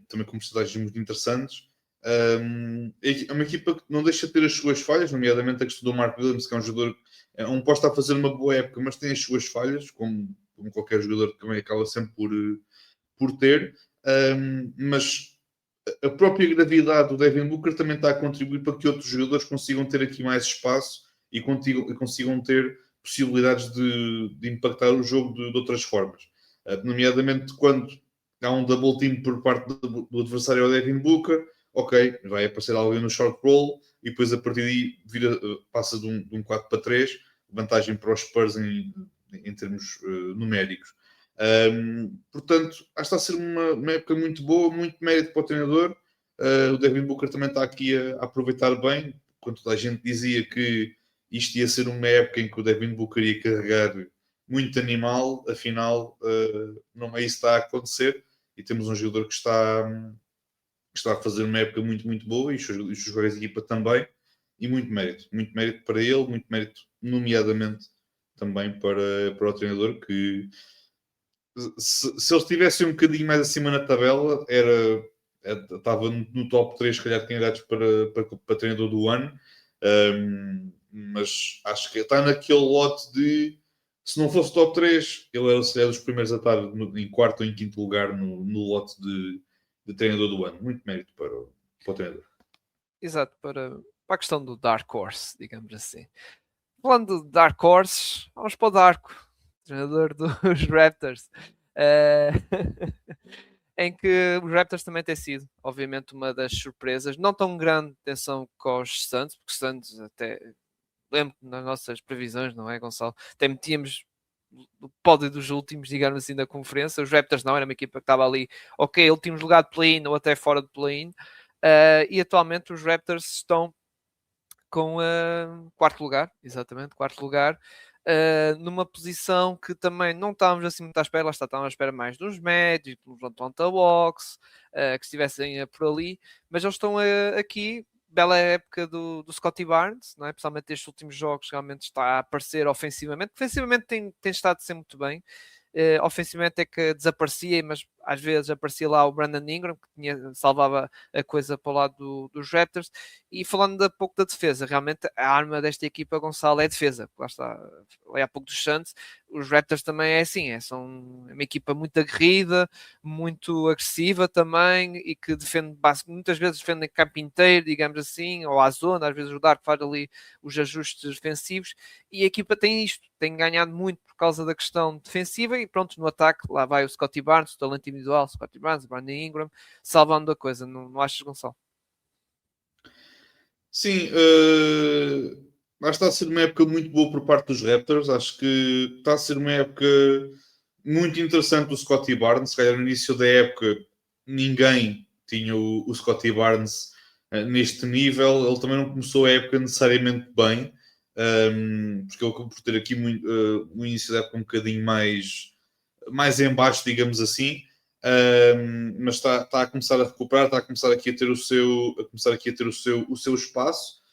também com personagens muito interessantes. É uma equipa que não deixa de ter as suas falhas, nomeadamente a questão do Mark Williams, que é um jogador que não pode estar a fazer uma boa época, mas tem as suas falhas, como qualquer jogador que também acaba sempre por ter. Mas a própria gravidade do Devin Booker também está a contribuir para que outros jogadores consigam ter aqui mais espaço e consigam ter possibilidades de impactar o jogo de outras formas. Nomeadamente quando há um double team por parte do adversário ao Devin Booker, ok, vai aparecer alguém no short roll, e depois a partir daí passa de um 4-3, vantagem para os Spurs em termos numéricos. Portanto, acho que está a ser uma época muito boa, muito mérito para o treinador. O Devin Booker também está aqui a aproveitar bem, quando toda a gente dizia que isto ia ser uma época em que o Devin Booker ia carregar muito animal, afinal não é isso que está a acontecer, e temos um jogador que está a fazer uma época muito, muito boa, e os seus jogadores de equipa também, e muito mérito para ele, muito mérito nomeadamente também para o treinador, que se eles estivessem um bocadinho mais acima na tabela, estava no top 3, se calhar, de candidatos para treinador do ano. Mas acho que está naquele lote de, se não fosse top 3, ele era, se calhar, dos primeiros a estar em quarto ou em quinto lugar no lote de treinador do ano. Muito mérito para o treinador. Exato, para a questão do Dark Horse, digamos assim. Falando de Dark Horse, vamos para o Darko, treinador dos Raptors. Em que os Raptors também têm sido, obviamente, uma das surpresas, não tão grande atenção com os Suns, porque os Suns até, lembro nas nossas previsões, não é, Gonçalo? Até metíamos o pódio dos últimos, digamos assim, da conferência. Os Raptors não, era uma equipa que estava ali, ok, últimos lugar de play-in ou até fora de play-in, e atualmente os Raptors estão com quarto lugar, exatamente, quarto lugar, numa posição que também não estávamos assim muito à espera, lá está, estávamos à espera mais dos Magic, dos Atlanta Hawks, que estivessem por ali, mas eles estão aqui, bela época do Scottie Barnes, não é? Principalmente estes últimos jogos, realmente está a aparecer ofensivamente. Defensivamente tem estado a ser muito bem. Ofensivamente é que desaparecia, mas às vezes aparecia lá o Brandon Ingram, que salvava a coisa para o lado dos Raptors. E falando um pouco da defesa, realmente a arma desta equipa, Gonçalo, é a defesa. Lá está, falei há pouco dos Suns, os Raptors também é assim, são uma equipa muito aguerrida, muito agressiva também, e que defende, muitas vezes defendem campo inteiro, digamos assim, ou à zona, às vezes o Dark faz ali os ajustes defensivos, e a equipa tem isto, tem ganhado muito por causa da questão defensiva, e pronto, no ataque, lá vai o Scottie Barnes, o talento individual, Scottie Barnes, Brandon Ingram, salvando a coisa, não achas, Gonçalo? Sim, acho que está a ser uma época muito boa por parte dos Raptors. Acho que está a ser uma época muito interessante do Scottie Barnes. Se calhar no início da época ninguém tinha o Scottie Barnes neste nível. Ele também não começou a época necessariamente bem, porque ele acabou por ter aqui o início da época um bocadinho mais em baixo, digamos assim. Mas está a começar a recuperar, está a começar aqui a ter o seu espaço.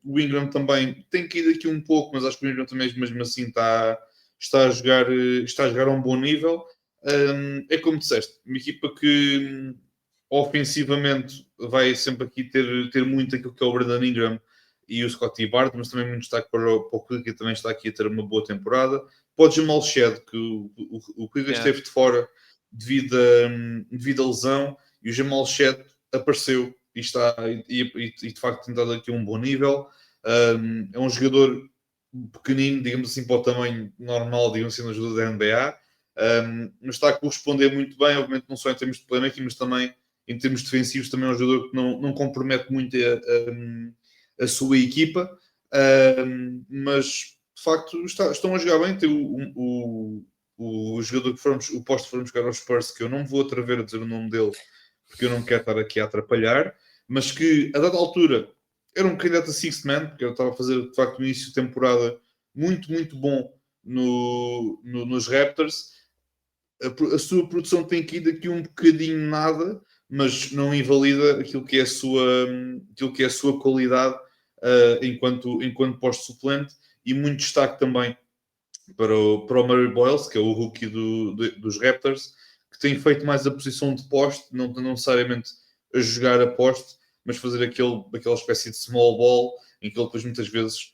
O Ingram também tem caído aqui um pouco, mas acho que o Ingram também mesmo assim está a jogar a um bom nível. É como disseste, uma equipa que ofensivamente vai sempre aqui ter muito aquilo que é o Brandon Ingram e o Scottie Barnes, mas também muito destaque para o Quigley, que também está aqui a ter uma boa temporada. Pode Jamal Shed, que o Quigley esteve de fora devido à lesão, e o Jamal Shed apareceu e está e de facto tem dado aqui um bom nível. É um jogador pequenino, digamos assim, para o tamanho normal, digamos assim, no jogador da NBA, mas está a corresponder muito bem, obviamente não só em termos de playmaking, mas também em termos defensivos, também é um jogador que não compromete muito a sua equipa, mas de facto estão a jogar bem. Tem o jogador que fomos, o posto que fomos jogar aos Spurs, que eu não vou atrever a dizer o nome dele, porque eu não quero estar aqui a atrapalhar, mas que a dada altura era um candidato a Sixth Man, porque ele estava a fazer de facto um início de temporada muito, muito bom nos Raptors. A sua produção tem caído aqui um bocadinho nada, mas não invalida aquilo que é a sua qualidade enquanto posto suplente, e muito destaque também para o Murray Boyles, que é o rookie dos Raptors, que tem feito mais a posição de poste, não necessariamente a jogar a poste, mas fazer aquela espécie de small ball, em que ele depois muitas vezes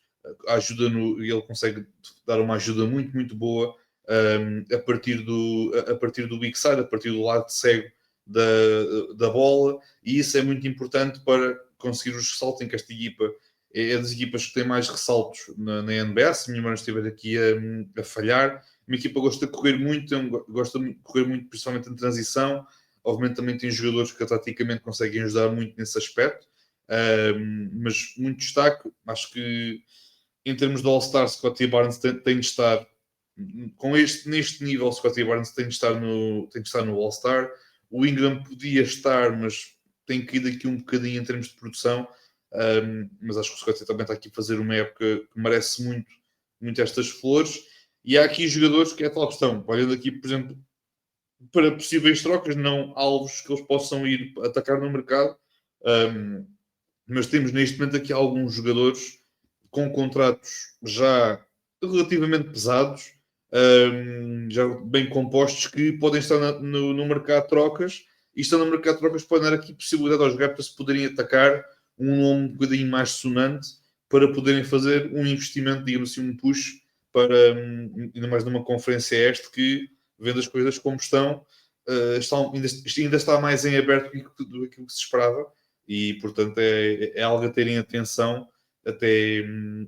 ajuda e ele consegue dar uma ajuda muito, muito boa a partir do weak side, a partir do lado cego da bola, e isso é muito importante para conseguir os ressaltos, em que esta equipa é das equipas que tem mais ressaltos na NBA, se a minha mão estiver aqui a falhar. Uma equipa gosta de correr muito, gosta de correr muito, principalmente em transição. Obviamente também tem jogadores que taticamente conseguem ajudar muito nesse aspecto, mas muito destaque. Acho que em termos de All-Star, Scottie Barnes tem de estar neste nível. Scottie Barnes tem de estar no All-Star. O Ingram podia estar, mas tem caído aqui um bocadinho em termos de produção. Mas acho que o Scottie também está aqui a fazer uma época que merece muito, muito estas flores. E há aqui jogadores que é a tal questão, olhando aqui, por exemplo, para possíveis trocas, não alvos que eles possam ir atacar no mercado, mas temos neste momento aqui alguns jogadores com contratos já relativamente pesados, já bem compostos, que podem estar no mercado de trocas, e estando no mercado de trocas pode dar aqui possibilidade aos Raptors poderem atacar um nome um bocadinho mais sonante, para poderem fazer um investimento, digamos assim, um push para, ainda mais numa conferência que, vendo as coisas como estão, ainda está mais em aberto do que se esperava, e portanto é algo a terem atenção até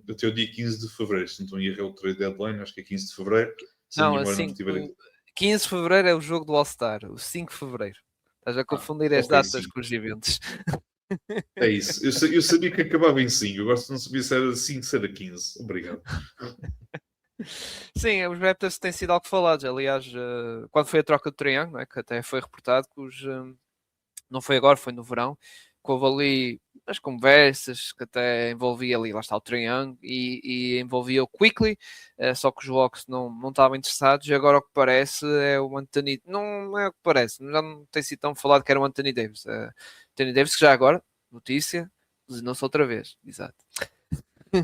o dia 15 de fevereiro. Se não estou em erro, é o trade deadline, acho que é 15 de fevereiro. Se a Não, minha memória não assim, estiver aqui. 15 de fevereiro é o jogo do All-Star, o 5 de fevereiro. Estás a confundir as Ok, datas sim. com os eventos. É isso. Eu sabia que acabava em 5. Eu gosto de não saber se era 5, se era 15. Obrigado. Sim, os Raptors têm sido algo falados. Aliás, quando foi a troca do Triângulo, que até foi reportado, não foi agora, foi no verão, que houve ali as conversas que até envolvia ali, lá está o Triângulo, e envolvia o Quickly, só que os Hawks não estavam interessados, e agora o que parece é o Anthony, não é o que parece, já não tem sido tão falado que era o Anthony Davis. Anthony Davis, que já agora, notícia, lesionou-se outra vez, exato.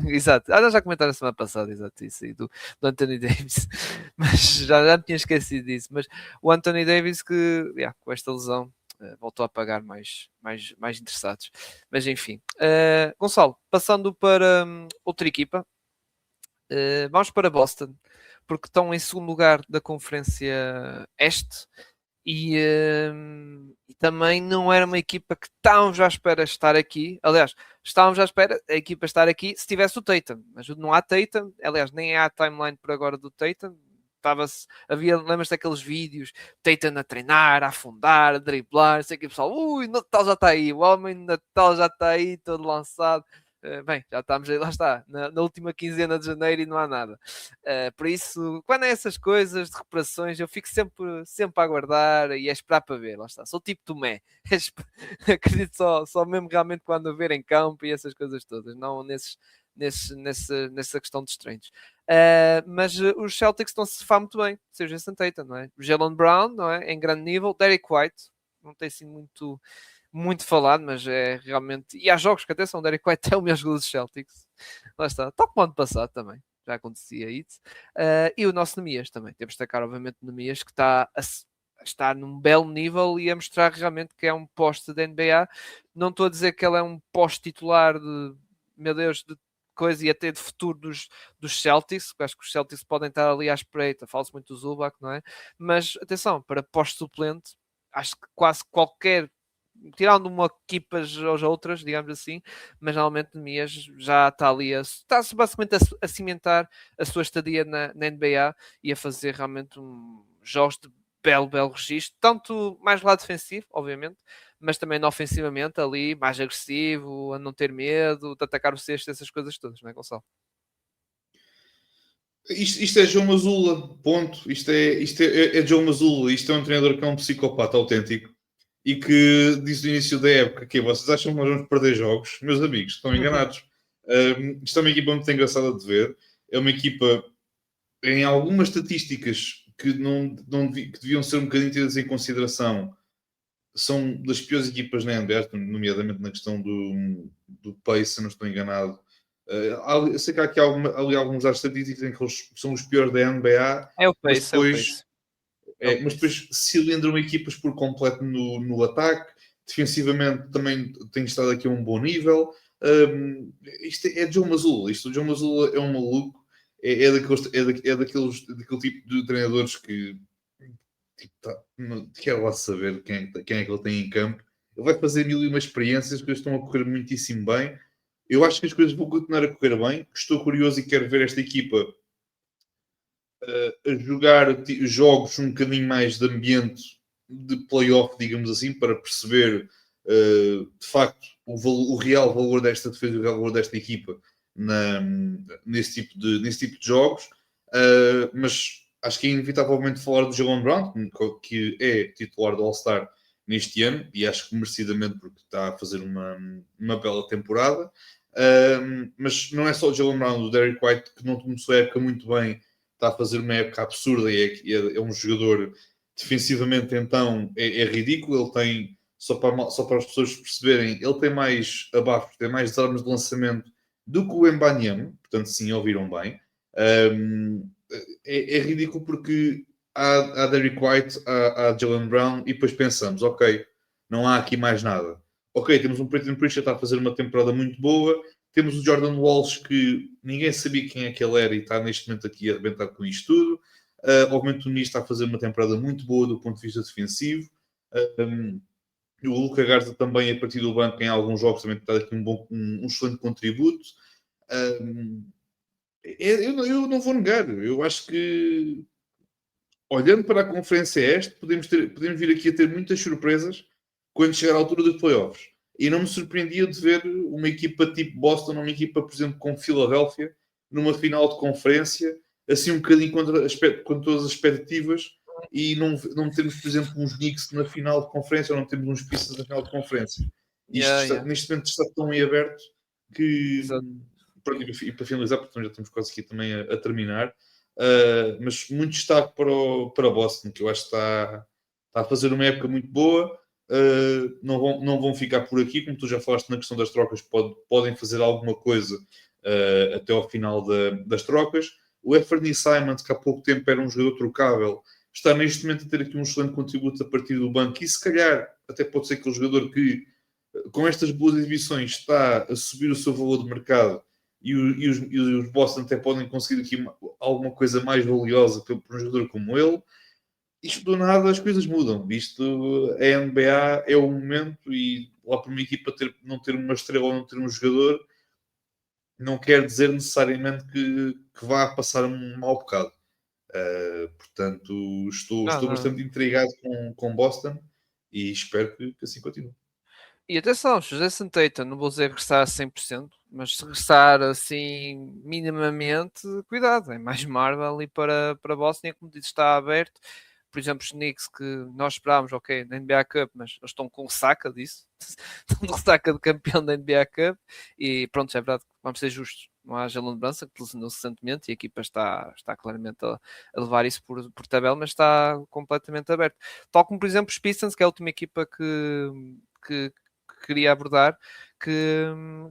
Exato, nós já comentaram a semana passada, exato, isso aí, do Anthony Davis, mas já me tinha esquecido disso. Mas o Anthony Davis, que com esta lesão voltou a pagar mais interessados. Mas enfim, Gonçalo, passando para outra equipa, vamos para Boston, porque estão em segundo lugar da Conferência Este. E também não era uma equipa que estávamos à espera de estar aqui. Aliás, estávamos à espera a equipa estar aqui se tivesse o Tatum, mas não há Tatum. Aliás, nem há timeline por agora do Tatum. Lembras-te daqueles vídeos, Tatum a treinar, a afundar, a driblar, sei que o pessoal, Natal já está aí, o homem Natal já está aí, todo lançado. Bem, já estamos aí, lá está, na última quinzena de janeiro e não há nada. Por isso, quando é essas coisas de recuperações, eu fico sempre a aguardar e a esperar para ver. Lá está, sou tipo Tomé. Acredito só mesmo realmente quando a ver em campo e essas coisas todas, não nessa questão dos treinos. Mas os Celtics estão a surfar muito bem, seja Jason Tatum, não é? O Jalen Brown, não é? Em grande nível, Derek White, não tem sido muito falado, mas é realmente. E há jogos que até são Derek White é o melhor jogador dos Celtics. Lá está. Tal como ano passado também. Já acontecia isso. E o nosso Nemias também. Temos de destacar, obviamente, o Nemias que está num belo nível e a mostrar realmente que é um poste da NBA. Não estou a dizer que ele é um poste titular de, meu Deus, de coisa e até de futuro dos Celtics, acho que os Celtics podem estar ali à espreita, fala-se muito do Zubac, não é? Mas atenção, para poste suplente, acho que quase qualquer, tirando uma equipas às outras, digamos assim, mas normalmente Nemias já está ali, está-se basicamente a cimentar a sua estadia na NBA e a fazer realmente jogos de belo registro, tanto mais lado defensivo, obviamente, mas também ofensivamente ali, mais agressivo, a não ter medo de atacar o cesto, essas coisas todas, não é, Gonçalo? Isto é João Mazula, ponto. Isto é João Mazula. Isto é um treinador que é um psicopata autêntico e que disse no início da época que vocês acham que nós vamos perder jogos? Meus amigos, estão enganados. Isto é uma equipa muito engraçada de ver. É uma equipa em algumas estatísticas que, que deviam ser um bocadinho tidas em consideração. São das piores equipas na NBA, nomeadamente na questão do pace, se não estou enganado. Eu sei que há aqui ali alguns dados estatísticos em que eles são os piores da NBA, É o mas pace, é o depois, pace. É o mas pace. depois cilindram equipas por completo no ataque. Defensivamente também tem estado aqui a um bom nível. Isto é Joe Mazzulla. O Joe Mazzulla é um maluco. Daquele tipo de treinadores que tipo, não quero lá saber quem é que ele tem em campo. Ele vai fazer mil e uma experiências, as coisas estão a correr muitíssimo bem. Eu acho que as coisas vão continuar a correr bem. Estou curioso e quero ver esta equipa a jogar jogos um bocadinho mais de ambiente de playoff, digamos assim, para perceber de facto o real valor desta defesa e o real valor desta equipa nesse tipo de jogos. Mas acho que é inevitavelmente falar do Jalen Brown, que é titular do All-Star neste ano, e acho que merecidamente porque está a fazer uma bela temporada. Mas não é só o Jalen Brown, o Derek White, que não começou a época muito bem, está a fazer uma época absurda e é um jogador defensivamente, então é ridículo. Ele tem, só para as pessoas perceberem, ele tem mais abafos, tem mais desarmes de lançamento do que o Embanyama, portanto, sim, ouviram bem. É ridículo porque há Derrick White, há Jalen Brown, e depois pensamos, ok, não há aqui mais nada. Ok, temos um Peyton Pritchard que está a fazer uma temporada muito boa, temos o Jordan Walsh que ninguém sabia quem é que ele era e está neste momento aqui a arrebentar com isto tudo. Obviamente o Nis está a fazer uma temporada muito boa do ponto de vista defensivo. O Luca Garza também a partir do banco em alguns jogos também está aqui um excelente contributo. Eu não vou negar, eu acho que olhando para a Conferência Este, podemos vir aqui a ter muitas surpresas quando chegar à altura dos playoffs. E não me surpreendia de ver uma equipa tipo Boston, uma equipa, por exemplo, como Filadélfia, numa final de conferência, assim um bocadinho contra todas as expectativas, e não termos, por exemplo, uns Knicks na final de conferência, ou não termos uns Pistons na final de conferência. Yeah. Neste momento está tão em aberto que... Exato. Pronto, e para finalizar, porque já estamos quase aqui também a terminar, mas muito destaque para Boston, que eu acho que está a fazer uma época muito boa. Não vão ficar por aqui, como tu já falaste na questão das trocas, podem fazer alguma coisa até ao final das trocas. O Anthony Simons, que há pouco tempo era um jogador trocável, está neste momento a ter aqui um excelente contributo a partir do banco, e se calhar até pode ser aquele jogador que, com estas boas exibições, está a subir o seu valor de mercado, e os Boston até podem conseguir aqui alguma coisa mais valiosa por um jogador como ele. Isto do nada as coisas mudam. Isto, a NBA é o momento, e lá para uma equipa não ter uma estrela ou não ter um jogador não quer dizer necessariamente que vá passar um mau bocado. Portanto, estou Não. bastante intrigado com Boston e espero que assim continue. E atenção, José Santeita, não vou dizer regressar a 100%, mas se regressar assim minimamente, cuidado, é mais Marvel ali para Boston, como disse, está aberto. Por exemplo, os Knicks que nós esperávamos, ok, na NBA Cup, mas eles estão com ressaca disso, estão com ressaca de campeão da NBA Cup, e pronto, é verdade, vamos ser justos, não há Jalen Brunson, que lesionou recentemente, e a equipa está claramente a levar isso por tabela, mas está completamente aberto. Tal como, por exemplo, os Pistons, que é a última equipa que queria abordar, que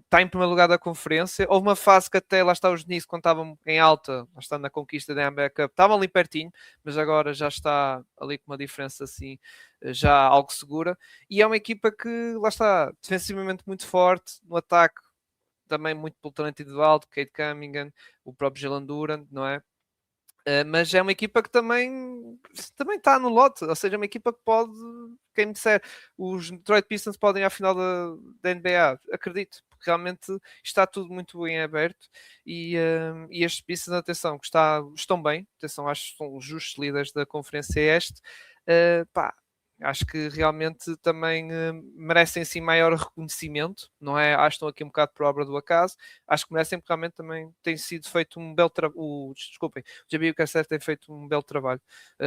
está em primeiro lugar da conferência. Houve uma fase que até lá está os Knicks, quando estavam em alta, lá está na conquista da NBA Cup, estavam ali pertinho, mas agora já está ali com uma diferença assim, já algo segura. E é uma equipa que, lá está, defensivamente muito forte, no ataque também muito pelo talento individual do Cade Cunningham, o próprio Jalen Duran, não é? Mas é uma equipa que também está no lote, ou seja, é uma equipa que pode, quem me disser, os Detroit Pistons podem ir à final da NBA, acredito, porque realmente está tudo muito bem aberto e estes Pistons, atenção, que estão bem, atenção, acho que são os justos líderes da Conferência Este, pá, acho que realmente também merecem sim maior reconhecimento, não é? Acho que estão aqui um bocado por obra do acaso, acho que merecem porque realmente também tem sido feito um belo trabalho, desculpem, o Javier Cassell tem feito um belo trabalho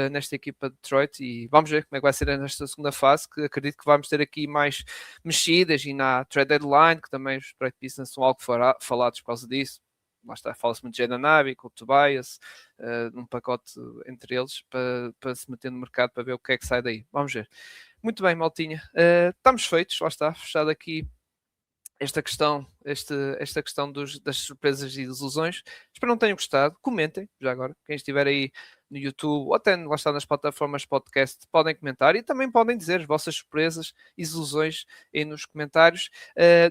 nesta equipa de Detroit e vamos ver como é que vai ser nesta segunda fase, que acredito que vamos ter aqui mais mexidas e na trade deadline, que também os Detroit Pistons são algo falados por causa disso. Lá está, fala-se muito de Jaden Ivey, com o Tobias, num pacote entre eles, para se meter no mercado, para ver o que é que sai daí. Vamos ver. Muito bem, maltinha. Estamos feitos, lá está, fechado aqui esta questão das surpresas e desilusões. Espero que não tenham gostado. Comentem, já agora. Quem estiver aí no YouTube ou até lá está nas plataformas podcast, podem comentar e também podem dizer as vossas surpresas e desilusões aí nos comentários.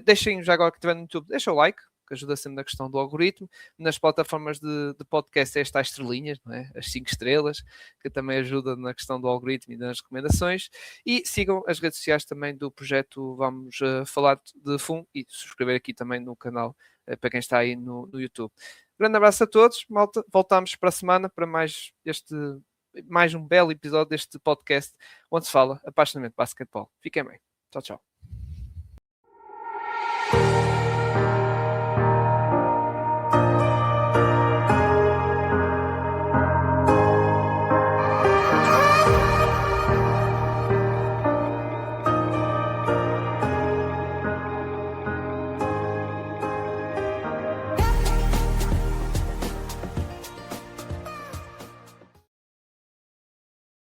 Deixem, já agora que estiver no YouTube, deixa o like, que ajuda sempre na questão do algoritmo. Nas plataformas de podcast é estas estrelinhas, não é? As 5 estrelas, que também ajuda na questão do algoritmo e nas recomendações. E sigam as redes sociais também do projeto Vamos Falar de FUM e subscrever aqui também no canal para quem está aí no YouTube. Grande abraço a todos, malta. Voltamos para a semana para mais um belo episódio deste podcast onde se fala apaixonadamente de basquetebol. Fiquem bem. Tchau, tchau.